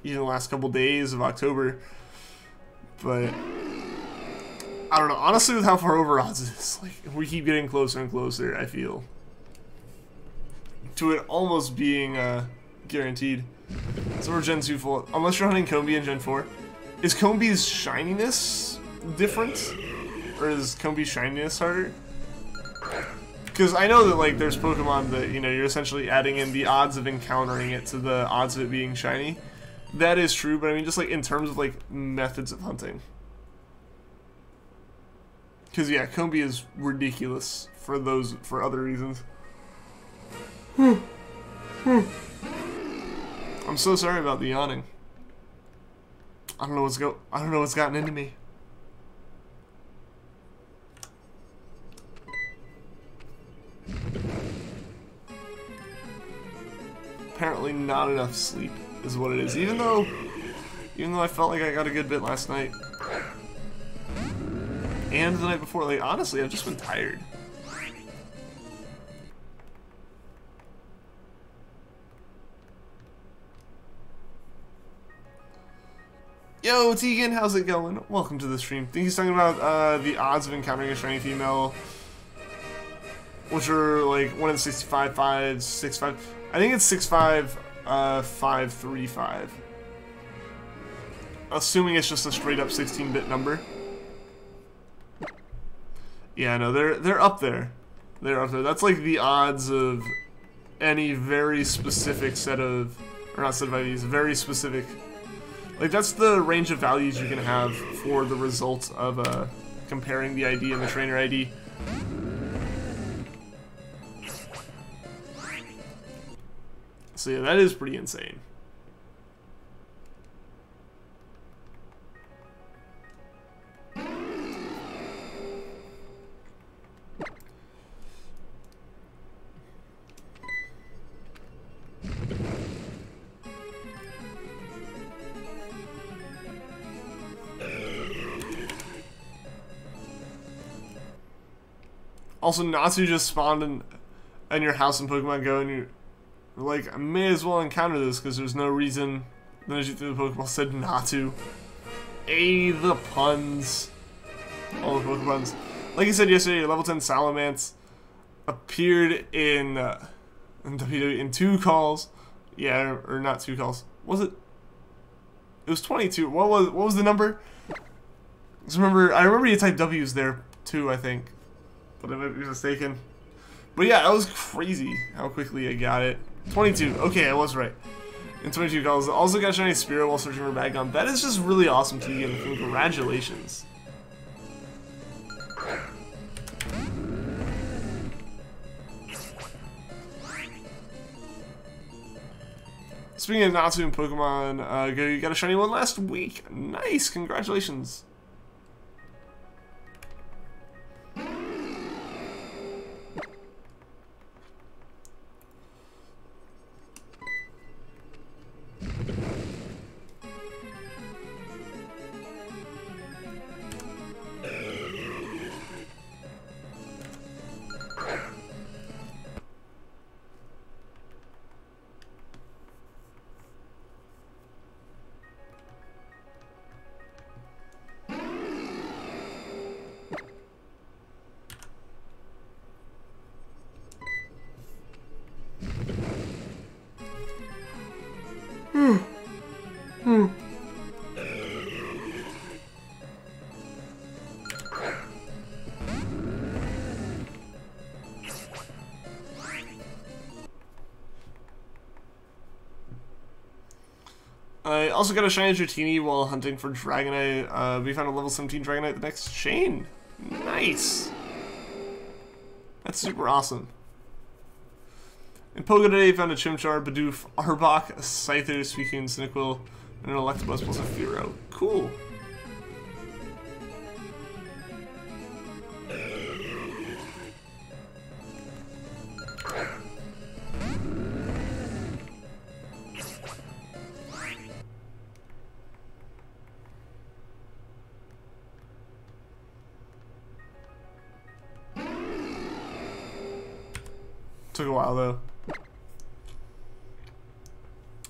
even the last couple days of October. But I don't know. Honestly, with how far over odds it is, like, we keep getting closer and closer, I feel, to it almost being guaranteed. So we're Gen 2 full. Unless you're hunting Combi in Gen 4. Is Combi's shininess different? Or is Combi's shininess harder? Because I know that, like, there's Pokemon that, you know, you're essentially adding in the odds of encountering it to the odds of it being shiny. That is true, but I mean, just, like, in terms of, like, methods of hunting. Because, yeah, Combi is ridiculous for other reasons. I'm so sorry about the yawning. I don't know what's gotten into me. Apparently not enough sleep is what it is. Even though I felt like I got a good bit last night. And the night before. Like, honestly, I've just been tired. Yo, Tegan, how's it going? Welcome to the stream. I think he's talking about the odds of encountering a shiny female, which are like 1 in 65, 5, 6, 5. I think it's 65, 5, 3, 5. Assuming it's just a straight up 16-bit number. Yeah, no, they're up there. They're up there. That's like the odds of any very specific set of, or not set of IVs, very specific. Like, that's the range of values you can have for the result of comparing the ID and the trainer ID. So yeah, that is pretty insane. Also, Natsu just spawned in your house in Pokemon Go, and you're like, I may as well encounter this because there's no reason. Then as you threw the Pokeball, said Natsu. The puns. All the Pokepuns. Like you said yesterday, your level 10 Salamence appeared in WWE in 2 calls. Yeah, or not 2 calls. Was it? It was 22. What was the number? I remember you typed W's there too, I think. But I might be mistaken. But yeah, that was crazy how quickly I got it. 22. Okay, I was right. In 22 calls. Also got Shiny Spearow while searching for Bagon. That is just really awesome to you, and congratulations. Speaking of Natsu and Pokemon Go, you got a shiny one last week. Nice, congratulations. I also got a shiny Dratini while hunting for Dragonite. We found a level 17 Dragonite the next chain. Nice! That's super awesome. In Poké today, found a Chimchar, Bidoof, Arbok, a Scyther, Suicune, Cyndaquil, and an Electabuzz plus a Fearow. Cool. Took a while though.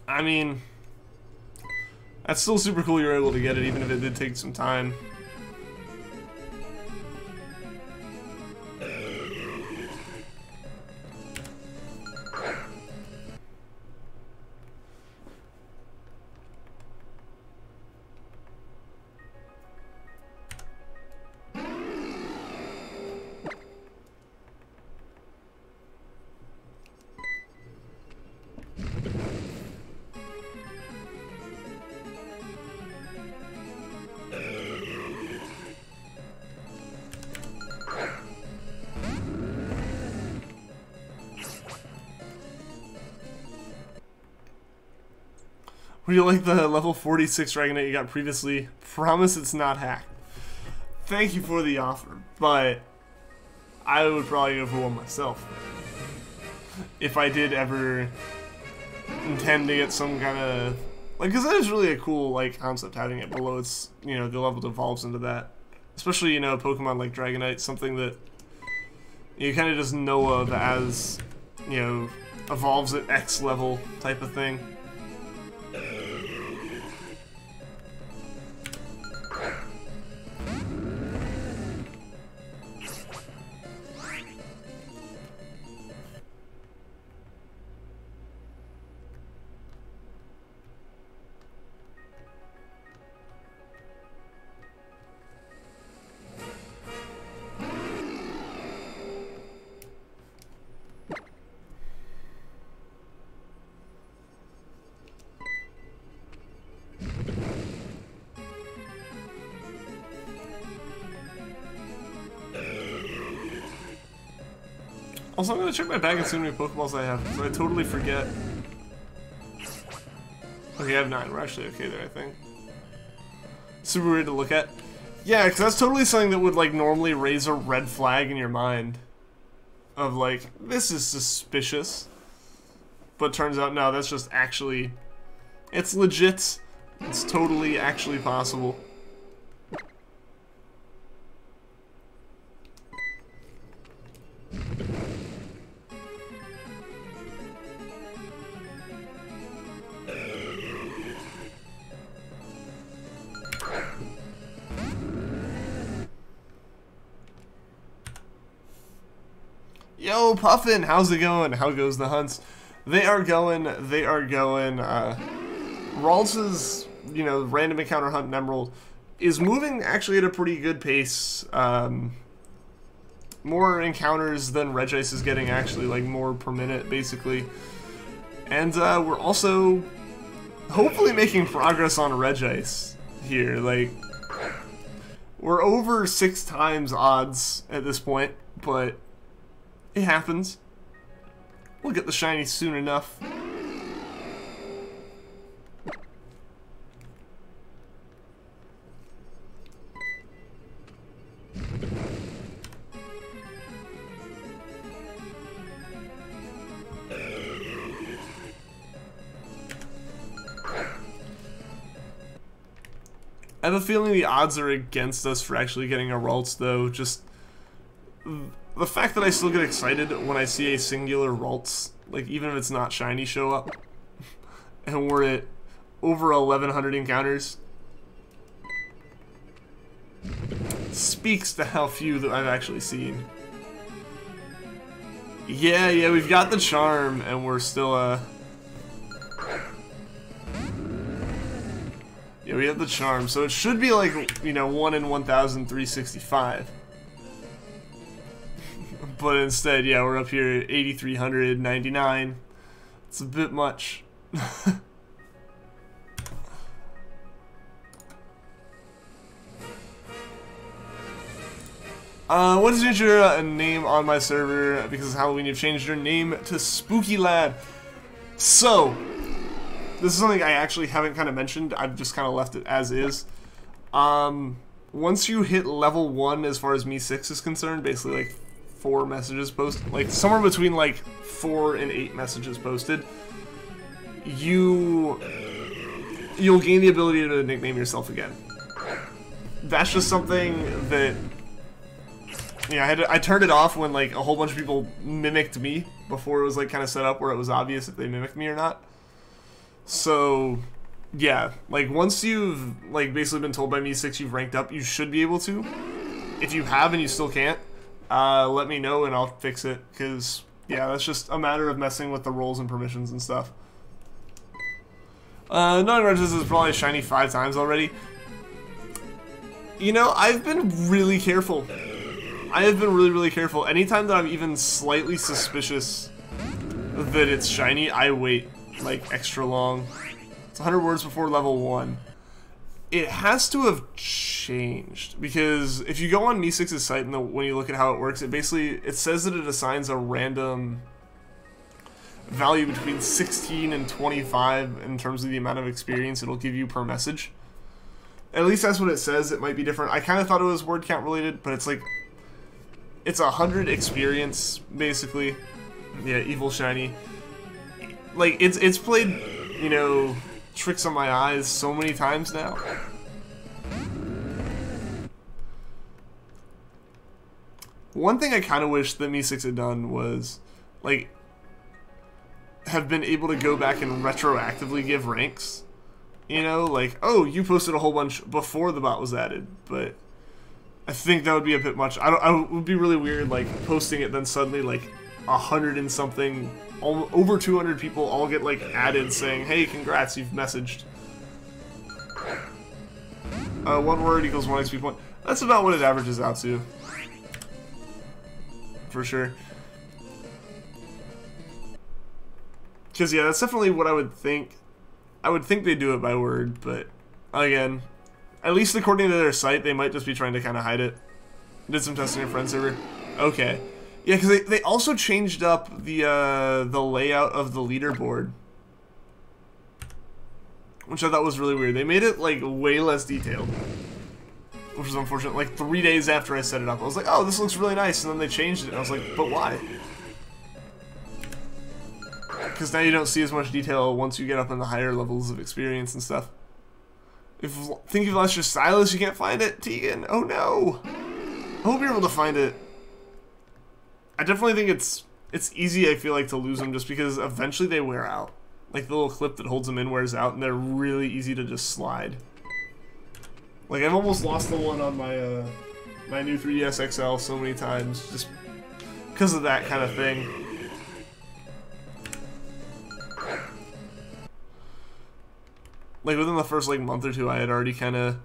I mean, that's still super cool you're able to get it, even if it did take some time. Would you like the level 46 Dragonite you got previously? Promise it's not hacked. Thank you for the offer, but I would probably go for one myself. If I did ever intend to get some kind of... Like, because that is really a cool, like, concept, having it below its, you know, the level devolves into that. Especially, you know, a Pokemon like Dragonite, something that you kind of just know of as, you know, evolves at X level type of thing. Also, I'm gonna check my bag and see how many Pokeballs I have, so I totally forget. Okay, I have 9. We're actually okay there, I think. Super weird to look at. Yeah, because that's totally something that would, like, normally raise a red flag in your mind. Of, like, this is suspicious. But turns out, no, that's just actually... It's legit. It's totally actually possible. Yo, Puffin, how's it going? How goes the hunts? They are going. Ralts' random encounter hunt in Emerald is moving actually at a pretty good pace. More encounters than Regice is getting, actually, like more per minute, basically. And we're also hopefully making progress on Regice here. Like, we're over 6 times odds at this point, but it happens. We'll get the shiny soon enough. I have a feeling the odds are against us for actually getting a Ralts, though. Just the fact that I still get excited when I see a singular Ralts, like even if it's not shiny, show up, and we're at over 1,100 encounters, speaks to how few that I've actually seen. Yeah, we've got the charm, and we're still yeah, we have the charm, so it should be like, 1 in 1,365. But instead, yeah, we're up here at 8,399. It's a bit much. What is your name on my server? Because of Halloween, you've changed your name to Spooky Lad. So, this is something I actually haven't kind of mentioned. I've just kind of left it as is. Once you hit level 1, as far as Me 6 is concerned, basically like 4 messages posted, like somewhere between like 4 and 8 messages posted, you'll gain the ability to nickname yourself again. That's just something that, yeah, I turned it off when like a whole bunch of people mimicked me before it was like kind of set up where it was obvious if they mimicked me or not. So, yeah, like once you've like basically been told by Me 6 you've ranked up, you should be able to. If you have and you still can't, let me know and I'll fix it, because yeah, that's just a matter of messing with the roles and permissions and stuff. Non-Regice is probably shiny 5 times already. I've been really careful. I have been really careful. Anytime that I'm even slightly suspicious that it's shiny, I wait like extra long. It's 100 words before level 1. It has to have changed, because if you go on Me 6's site and when you look at how it works, it says that it assigns a random value between 16 and 25 in terms of the amount of experience it'll give you per message. At least that's what it says. It might be different. I kind of thought it was word count related, but it's like, it's 100 experience basically. Yeah, evil shiny. Like, it's played, tricks on my eyes so many times now. One thing I kind of wish that Me 6 had done was, like, have been able to go back and retroactively give ranks. Like, oh, you posted a whole bunch before the bot was added, but I think that would be a bit much. It would be really weird, like, posting it, then suddenly, like, 100 and something, over 200 people all get, like, added saying, hey, congrats, you've messaged. 1 word equals 1 XP point. That's about what it averages out to. For sure. Because, yeah, that's definitely what I would think. I would think they do it by word, but, again, at least according to their site, they might just be trying to kind of hide it. Did some testing in friend server. Okay. Yeah, because they also changed up the layout of the leaderboard, which I thought was really weird. They made it like way less detailed, which is unfortunate. Like 3 days after I set it up, I was like, "Oh, this looks really nice," and then they changed it. And I was like, "But why?" Because now you don't see as much detail once you get up in the higher levels of experience and stuff. Think you've lost your stylus, you can't find it, Tegan. Oh no! I hope you're able to find it. I definitely think it's easy, I feel like, to lose them just because eventually they wear out. Like the little clip that holds them in wears out, and they're really easy to just slide. Like I've almost lost the one on my my new 3DS XL so many times just because of that kind of thing. Like within the first like month or two, I had already kind of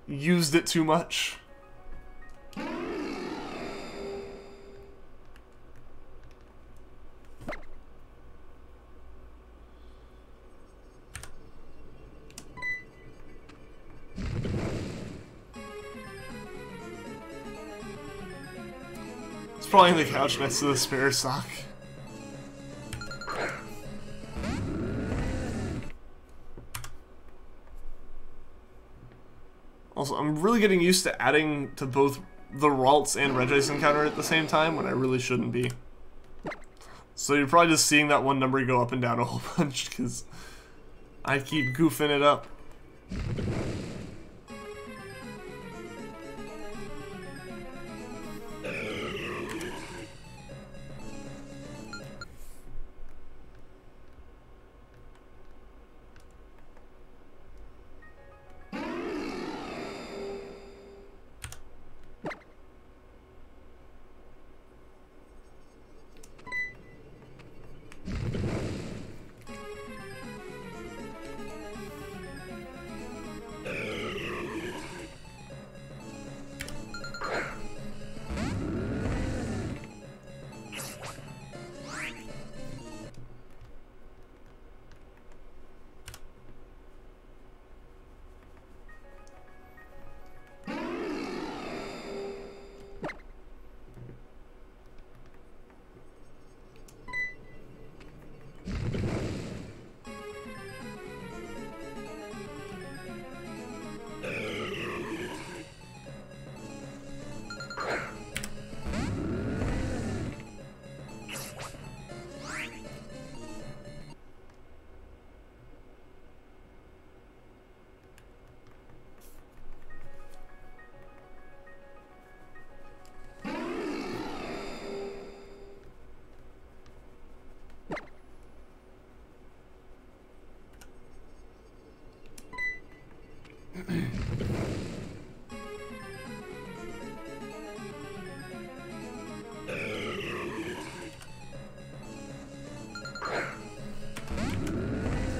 used it too much. It's probably in the couch next to the spare sock. Also, I'm really getting used to adding to both the Ralts and Regice encounter at the same time when I really shouldn't be. So you're probably just seeing that one number go up and down a whole bunch because I keep goofing it up.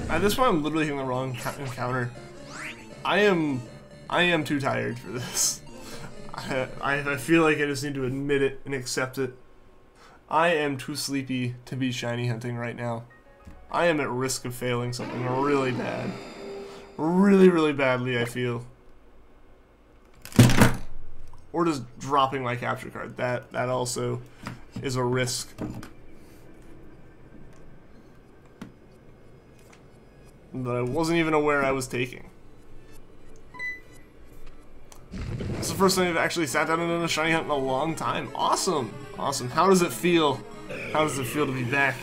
At this point, I'm literally hitting the wrong encounter. I am too tired for this. I feel like I just need to admit it and accept it. I am too sleepy to be shiny hunting right now. I am at risk of failing something really bad. Really, really badly, I feel. Or just dropping my capture card. That also is a risk. That I wasn't even aware I was taking. It's the first time I've actually sat down and done a shiny hunt in a long time. Awesome! Awesome. How does it feel? How does it feel to be back?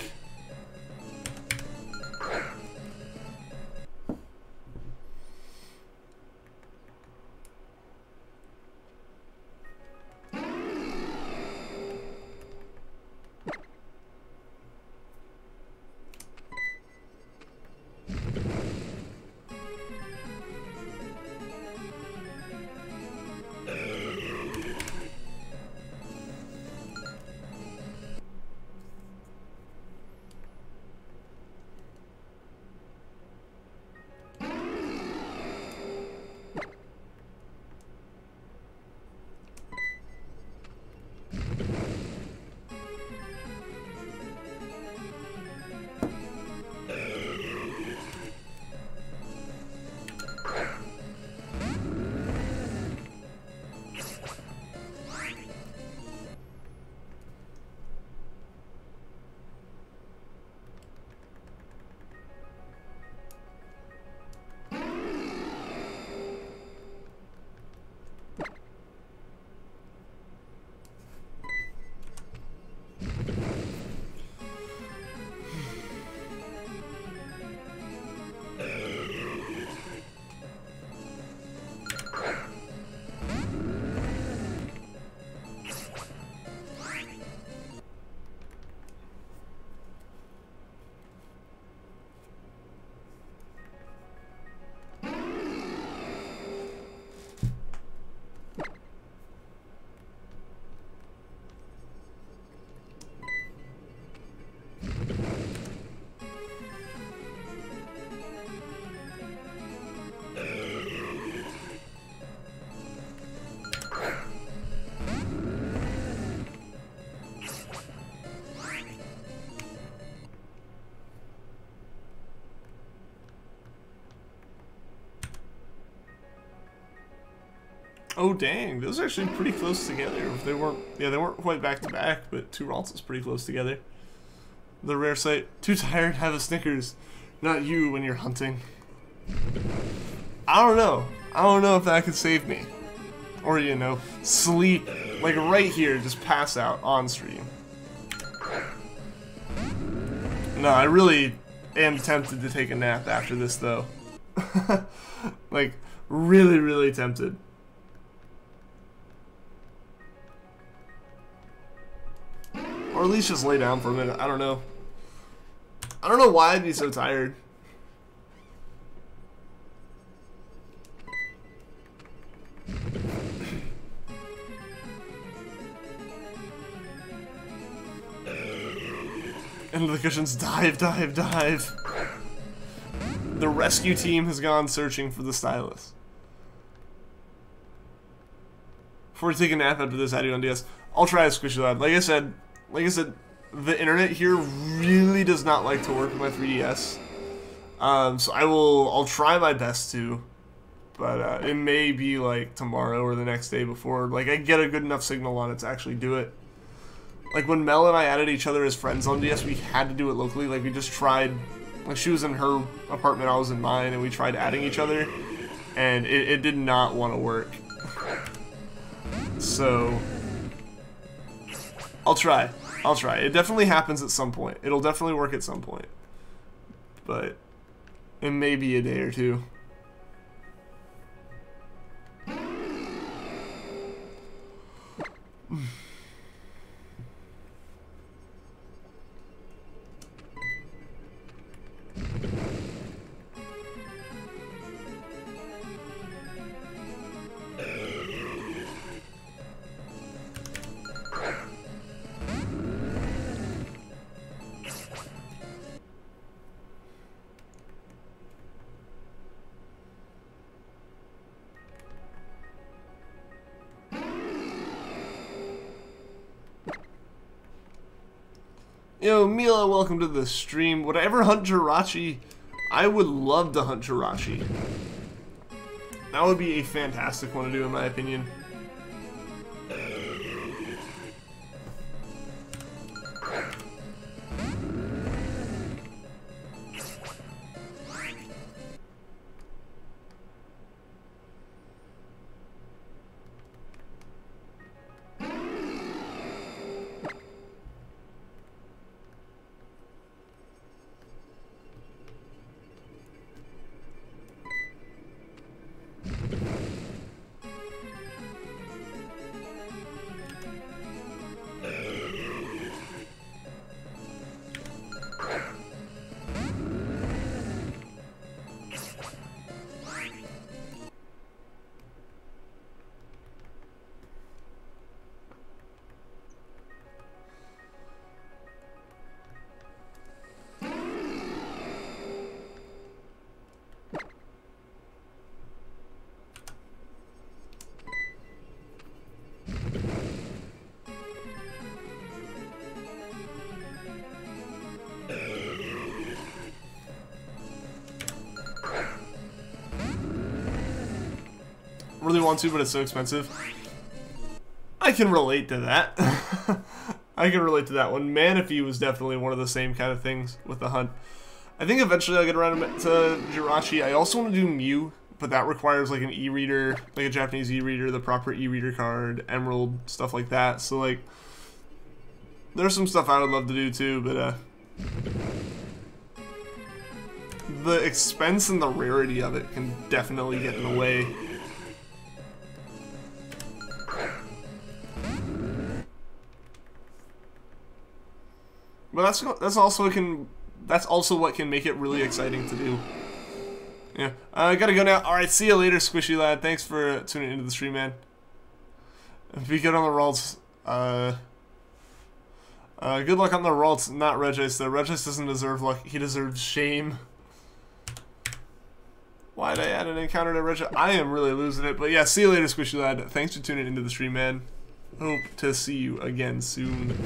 Oh dang, those are actually pretty close together. If they weren't, yeah, they weren't quite back to back, but two Ralts is pretty close together. The rare sight, too tired, have a Snickers. Not you when you're hunting. I don't know. I don't know if that could save me. Or, you know, sleep, like right here, just pass out on stream. No, I really am tempted to take a nap after this, though. Like, really, really tempted. Or at least just lay down for a minute. I don't know. I don't know why I'd be so tired. Into the cushions. Dive, dive, dive. The rescue team has gone searching for the stylus. Before we take a nap after this, I do on DS. I'll try a Squishy Lad. Like I said, the internet here really does not like to work with my 3DS. So I'll try my best to, but it may be like tomorrow or the next day before like I get a good enough signal on it to actually do it. Like when Mel and I added each other as friends on DS, we had to do it locally. Like we just tried, like she was in her apartment, I was in mine, and we tried adding each other, and it did not want to work. So I'll try. It definitely happens at some point. It'll definitely work at some point. But it may be a day or two. Yo, Mila, welcome to the stream. Would I ever hunt Jirachi? I would love to hunt Jirachi. That would be a fantastic one to do, in my opinion. Really want to, but it's so expensive. I can relate to that. I can relate to that one. Manaphy was definitely one of the same kind of things with the hunt. I think eventually I'll get around to Jirachi. I also want to do Mew, but that requires like an e-reader, like a Japanese e-reader, the proper e-reader card, Emerald, stuff like that. So like, there's some stuff I would love to do too, but the expense and the rarity of it can definitely get in the way. But that's also what can make it really exciting to do. Yeah, I gotta go now. All right, see you later, Squishy Lad. Thanks for tuning into the stream, man. Be good on the Ralts. Good luck on the Ralts, not Regice though. Regice doesn't deserve luck. He deserves shame. Why'd I add an encounter to Regice? I am really losing it. But yeah, see you later, Squishy Lad. Thanks for tuning into the stream, man. Hope to see you again soon.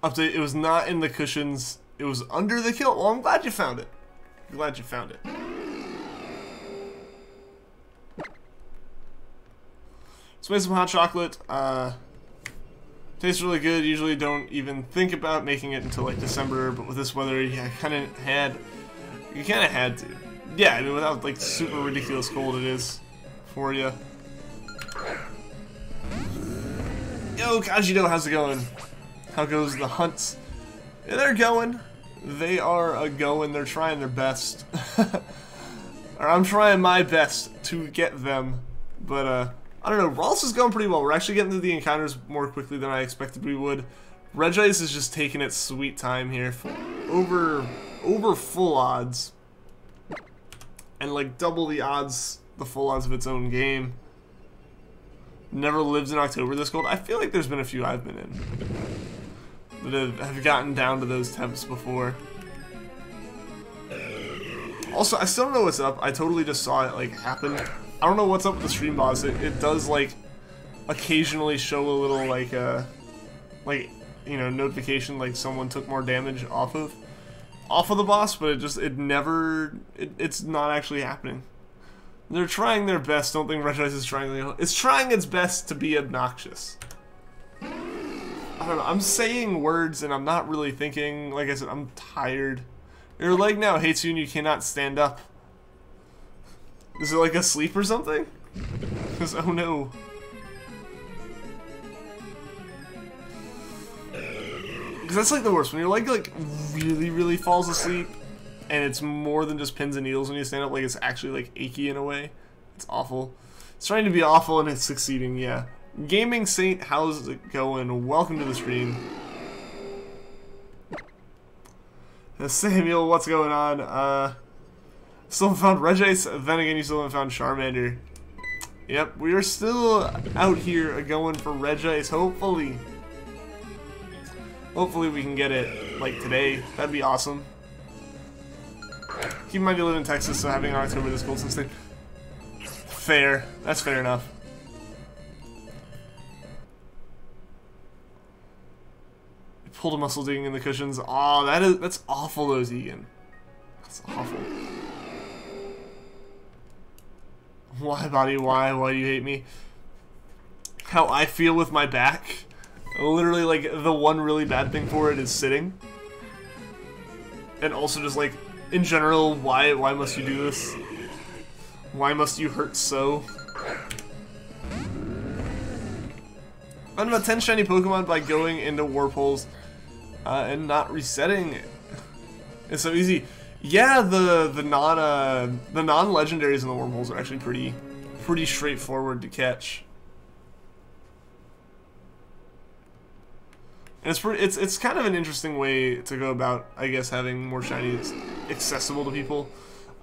Update, it was not in the cushions. It was under the kilt. Well, I'm glad you found it. I'm glad you found it. Let's make some hot chocolate. Tastes really good. Usually don't even think about making it until like December, but with this weather, yeah, you kind of had to. Yeah, I mean, without like super ridiculous cold it is for you. Yo, Kajito, how's it going? How goes the hunts? Yeah, they're going. They are a-going. They're trying their best. Or I'm trying my best to get them. But, I don't know. Ralts is going pretty well. We're actually getting to the encounters more quickly than I expected we would. Regice is just taking its sweet time here. Over full odds. And, like, double the odds, the full odds of its own game. Never lived in October this cold. I feel like there's been a few I've been in that have gotten down to those temps before. Also, I still don't know what's up. I totally just saw it like happen. I don't know what's up with the stream boss. It does like occasionally show a little like you know, notification like someone took more damage off of the boss, but it's not actually happening. They're trying their best. Don't think Regice is trying. It's trying its best to be obnoxious. I don't know. I'm saying words and I'm not really thinking. Like I said, I'm tired. Your leg now hates you and you cannot stand up. Is it like asleep or something? Because oh no. Because that's like the worst. When your leg like really falls asleep. And it's more than just pins and needles when you stand up, like it's actually like achy in a way. It's awful. It's trying to be awful and it's succeeding, yeah. Gaming Saint, how's it going? Welcome to the stream. Samuel, what's going on? Still haven't found Regice, then again you still haven't found Charmander. Yep, we are still out here going for Regice, hopefully. Hopefully we can get it, like, today. That'd be awesome. Keep in mind you live in Texas, so having an October this cold since they... Fair. That's fair enough. You pulled a muscle digging in the cushions. Aw, that's awful though, Zegan. That's awful. Why, buddy? Why? Why do you hate me? How I feel with my back. Literally, like, the one really bad thing for it is sitting. And also just, like, in general, why must you do this? Why must you hurt so? Found about 10 shiny Pokemon by going into Warpoles and not resetting. It's so easy. Yeah, the non-legendaries in the Wormholes are actually pretty straightforward to catch. And it's kind of an interesting way to go about, I guess, having more shinies accessible to people.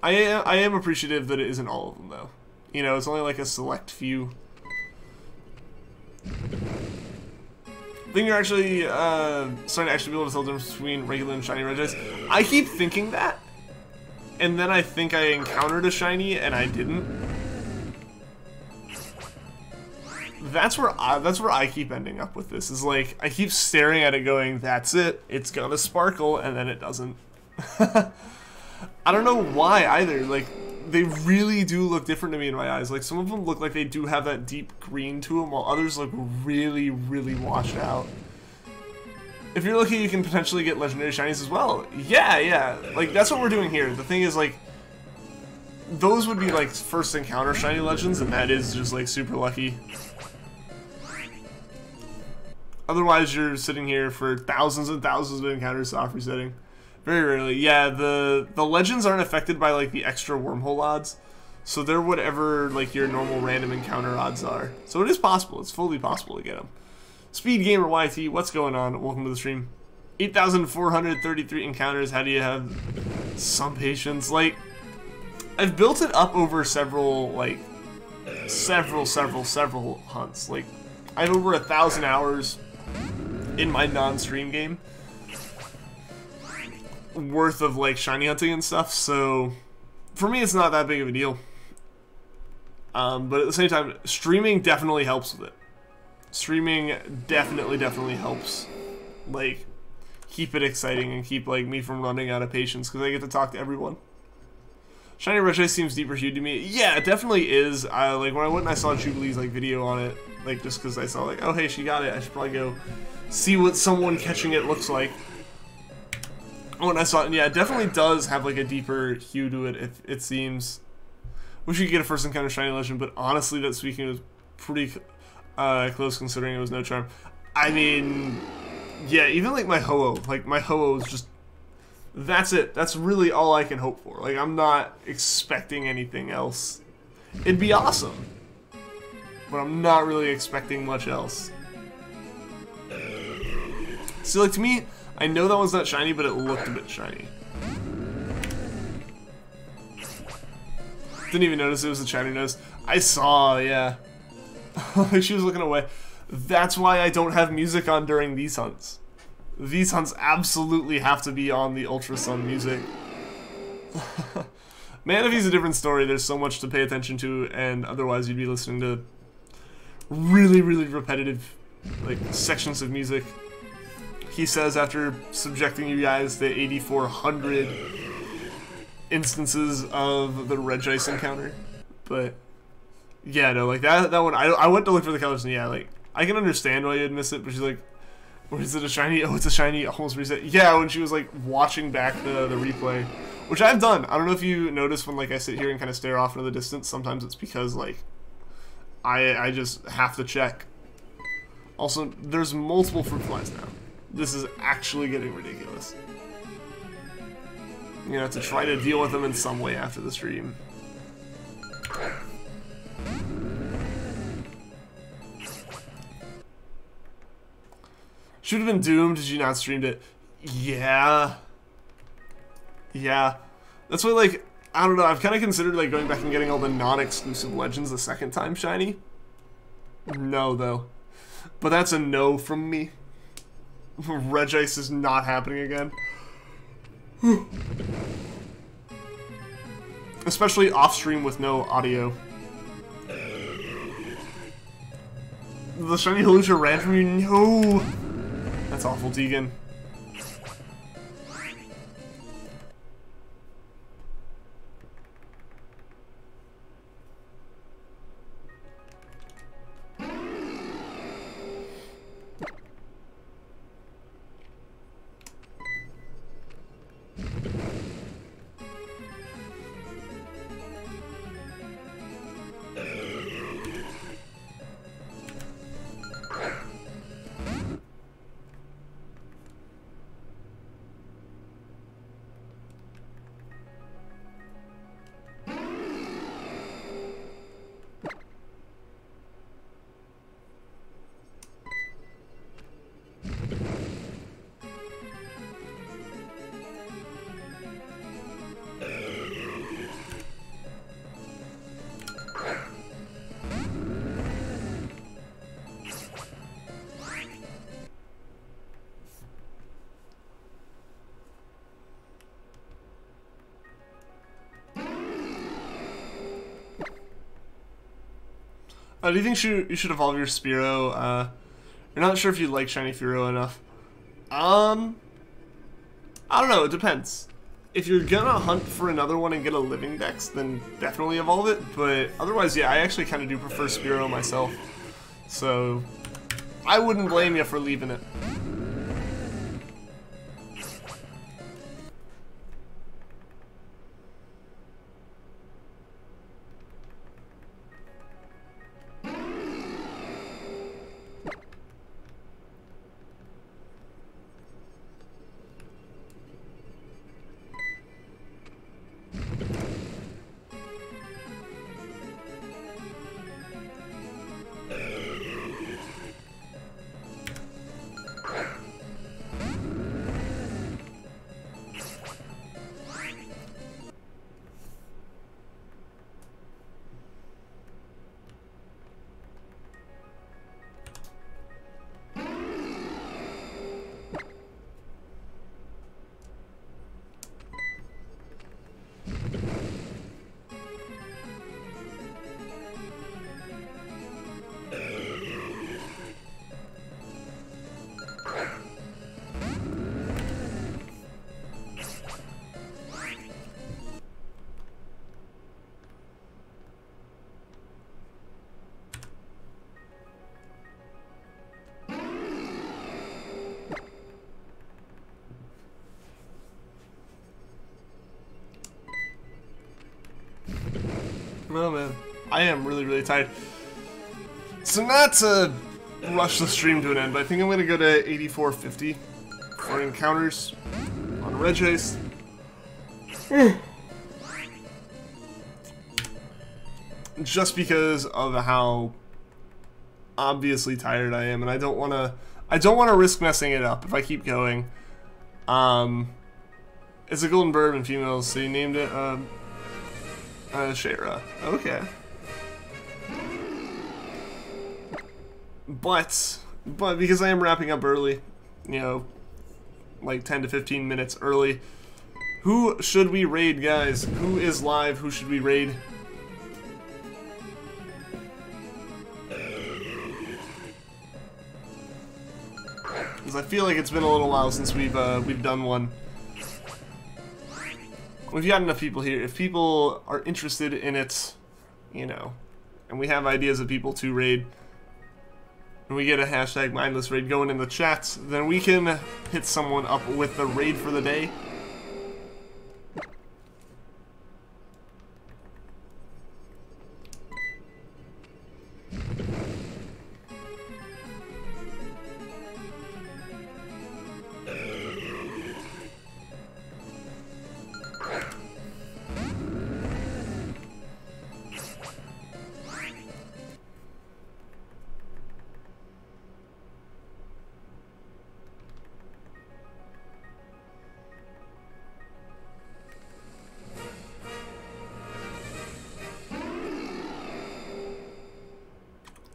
I am appreciative that it isn't all of them, though. You know, it's only like a select few. I think you're actually starting to actually be able to tell the difference between regular and shiny Regice. I keep thinking that, and then I think I encountered a shiny and I didn't. That's where I keep ending up with this. Is like I keep staring at it, going, "That's it. It's gonna sparkle," and then it doesn't. I don't know why either. Like they really do look different to me in my eyes. Like some of them look like they do have that deep green to them, while others look really washed out. If you're lucky, you can potentially get legendary shinies as well. Yeah. Like that's what we're doing here. The thing is, like, those would be like first encounter shiny legends, and that is just like super lucky. Otherwise, you're sitting here for thousands and thousands of encounters soft resetting. Very rarely. Yeah, the legends aren't affected by like the extra wormhole odds, so they're whatever like your normal random encounter odds are. So it is possible. It's fully possible to get them. Speed Gamer YT, what's going on? Welcome to the stream. 8,433 encounters. How do you have some patience? Like, I've built it up over several hunts. Like, I have over 1,000 hours in my non-stream game worth of like shiny hunting and stuff, so for me it's not that big of a deal. But at the same time, streaming definitely helps with it. Streaming definitely helps. Like, keep it exciting and keep like me from running out of patience because I get to talk to everyone. Shiny Regice seems deeper hued to me. Yeah, it definitely is. Like when I went and I saw Jubilee's like video on it, like just because I saw like, oh hey, she got it. I should probably go see what someone catching it looks like. When I saw it, yeah, it definitely does have like a deeper hue to it. It seems. Wish you could get a first encounter Shiny Legend, but honestly, that Suicune was pretty close considering it was no charm. I mean, yeah, even like my Ho-Oh, is just. That's it. That's really all I can hope for. Like, I'm not expecting anything else. It'd be awesome. But I'm not really expecting much else. So, like, to me, I know that one's not shiny, but it looked a bit shiny. Didn't even notice it was a shiny nose. I saw, yeah. Like, she was looking away. That's why I don't have music on during these hunts. These hunts absolutely have to be on the Ultra Sun music. Manabee's a different story. There's so much to pay attention to, and otherwise you'd be listening to really, really repetitive like sections of music. He says after subjecting you guys to 8,400 instances of the Regice encounter. But yeah, no, like that one. I went to look for the colors, and yeah, like I can understand why you'd miss it, but she's like, or is it a shiny? Oh, it's a shiny. Almost reset. Yeah, when she was like watching back the replay, which I've done. I don't know if you notice when like I sit here and kind of stare off into the distance. Sometimes it's because like I just have to check. Also, there's multiple fruit flies now. This is actually getting ridiculous. I'm gonna have to try to deal with them in some way after the stream. Should have been doomed. Did you not streamed it? Yeah. Yeah. That's why, like, I don't know. I've kind of considered, like, going back and getting all the non-exclusive legends the second time shiny. No, though. But that's a no from me. Regice is not happening again. Especially off-stream with no audio. The shiny Holucia ran from you? No! That's awful, Tegan. Do you think you should evolve your Spearow? You're not sure if you like Shiny Fearow enough. I don't know, it depends. If you're gonna hunt for another one and get a living dex, then definitely evolve it, but otherwise, yeah, I actually kind of do prefer Spearow myself. So, I wouldn't blame you for leaving it. Oh man, I am really, really tired. So not to rush the stream to an end, but I think I'm going to go to 8450 for encounters on Regice. Just because of how obviously tired I am, and I don't want to risk messing it up if I keep going. It's a golden bird and females, so you named it Shara. Okay. But because I am wrapping up early, you know, like 10 to 15 minutes early, who should we raid, guys? Who is live? Who should we raid? Because I feel like it's been a little while since we've done one. We've got enough people here. If people are interested in it, you know, and we have ideas of people to raid, and we get a hashtag mindless raid going in the chat, then we can hit someone up with the raid for the day.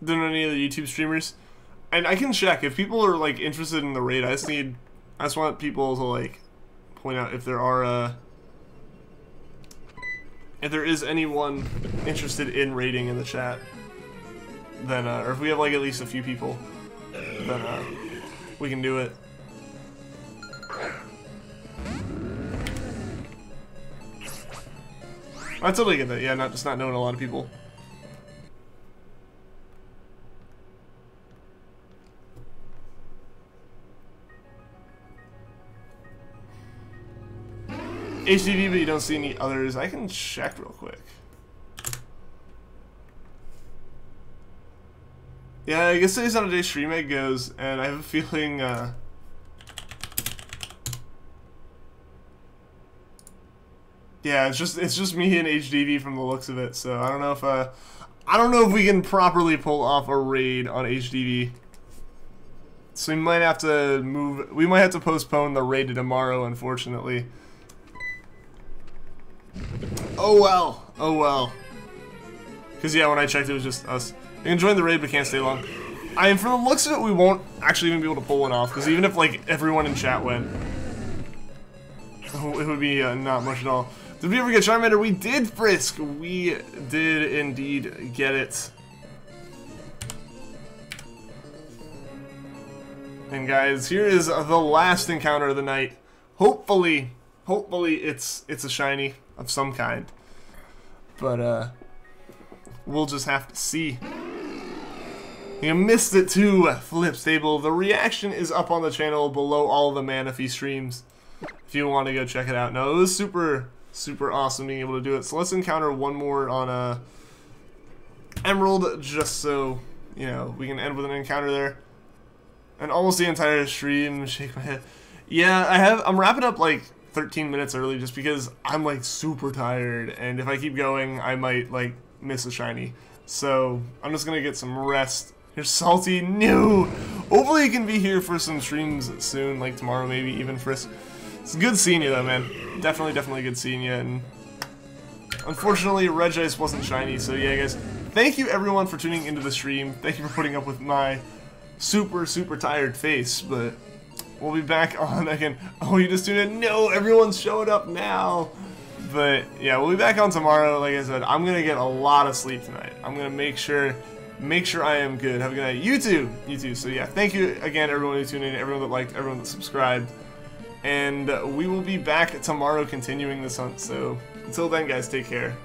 Than any of the YouTube streamers, and I can check if people are like interested in the raid. I just want people to like point out if there are if there is anyone interested in raiding in the chat, then or if we have like at least a few people, then we can do it. I totally get that. Yeah, not knowing a lot of people. HDV, but you don't see any others. I can check real quick. Yeah, I guess today's not a day Streameg goes, and I have a feeling, yeah, it's just me and HDV from the looks of it. So I don't know if we can properly pull off a raid on HDV. So we might have to postpone the raid to tomorrow, unfortunately. Oh well, oh well. Because yeah, when I checked, it was just us. You can join the raid, but can't stay long. And from the looks of it, we won't actually even be able to pull one off. Because even if like everyone in chat went, it would be not much at all. Did we ever get Charmander? We did, Frisk. We did indeed get it. And guys, here is the last encounter of the night. Hopefully it's a shiny of some kind, but we'll just have to see. You missed it too, Flip Stable. The reaction is up on the channel below all the Manaphy streams if you want to go check it out. No, it was super awesome being able to do it. So let's encounter one more on Emerald, just so you know we can end with an encounter there. And almost the entire stream, shake my head. Yeah, I'm wrapping up like 13 minutes early just because I'm like super tired, and if I keep going I might like miss a shiny. So I'm just gonna get some rest. You're salty. No! Hopefully you can be here for some streams soon, like tomorrow maybe even, Frisk. It's good seeing you though, man. Definitely good seeing you. And unfortunately Regice wasn't shiny, so yeah guys, thank you everyone for tuning into the stream. Thank you for putting up with my super tired face, but we'll be back on again. Oh, you just tuned in? No, everyone's showing up now. But yeah, we'll be back on tomorrow. Like I said, I'm gonna get a lot of sleep tonight. I'm gonna make sure I am good. Have a good night. You too. So yeah, thank you again, everyone who tuned in, everyone that liked, everyone that subscribed, and we will be back tomorrow continuing this hunt. So until then, guys, take care.